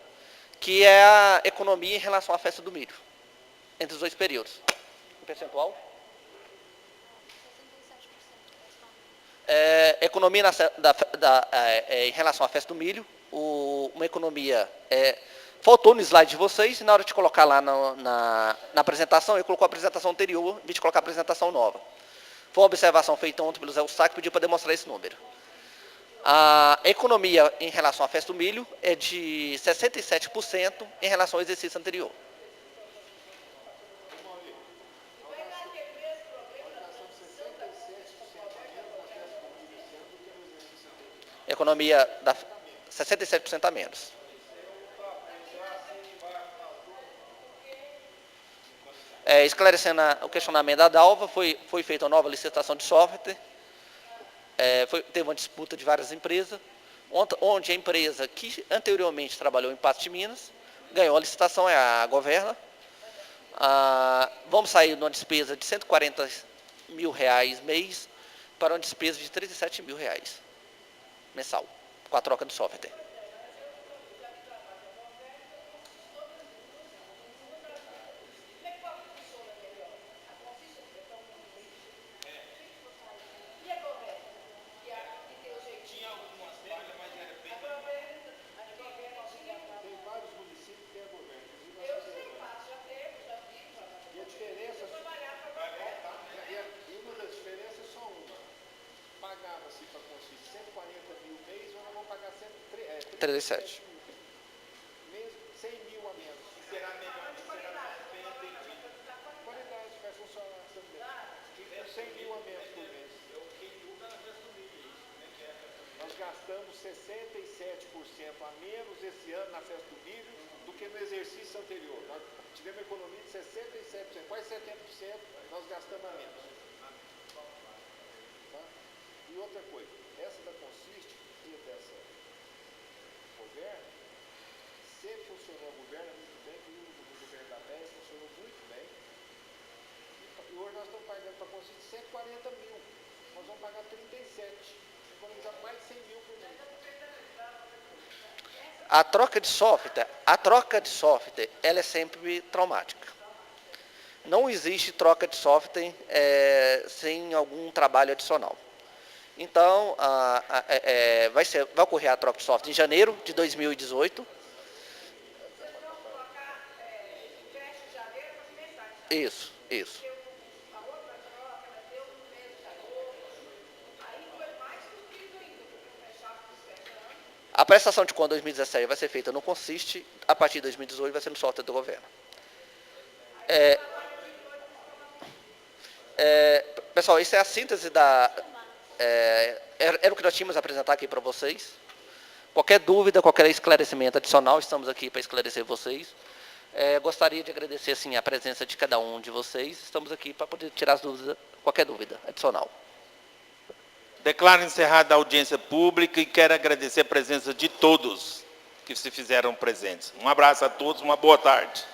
Que é a economia em relação à festa do milho. Entre os dois períodos. O percentual? Economia em relação à festa do milho. Uma economia... faltou no slide de vocês, e na hora de colocar lá na apresentação, ele colocou a apresentação anterior, em vez de colocar a apresentação nova. Foi uma observação feita ontem pelo Zé Eustáquio, pediu para demonstrar esse número. A economia em relação à festa do milho é de 67% em relação ao exercício anterior. Economia 67% a menos. Esclarecendo o questionamento da Dalva, foi feita uma nova licitação de software. Teve uma disputa de várias empresas, onde a empresa que anteriormente trabalhou em Patos de Minas ganhou a licitação, é a Governa. Vamos sair de uma despesa de R$140.000 mês para uma despesa de R$37.000 mensal, com a troca de software. Pagava-se para conseguir 140.000 mês, nós vamos pagar 37. 100.000 a menos. Será melhor, será bem atendido. A qualidade vai funcionar também. E com 100.000 a menos por mês. Nós gastamos 67% a menos esse ano na festa do milho do que no exercício anterior. Nós tivemos uma economia de 67%, quase 70%, nós gastamos a menos. E outra coisa, essa da Consiste e dessa Governa, se funcionou a Governa muito bem, que o governo da PES funcionou muito bem, e hoje nós estamos pagando para a Consiste 140.000, nós vamos pagar 37, economizar mais de 100.000 por mês. A troca de software, ela é sempre traumática. Não existe troca de software sem algum trabalho adicional. Então, vai ocorrer a troca de software em janeiro de 2018. Isso. A prestação de conta 2017 vai ser feita no Consiste, a partir de 2018 vai ser no software do governo. Pessoal, isso é a síntese era o que nós tínhamos a apresentar aqui para vocês. Qualquer dúvida, qualquer esclarecimento adicional, estamos aqui para esclarecer vocês. Gostaria de agradecer assim, a presença de cada um de vocês. Estamos aqui para poder tirar as dúvidas, qualquer dúvida adicional. Declaro encerrada a audiência pública e quero agradecer a presença de todos que se fizeram presentes. Um abraço a todos, uma boa tarde.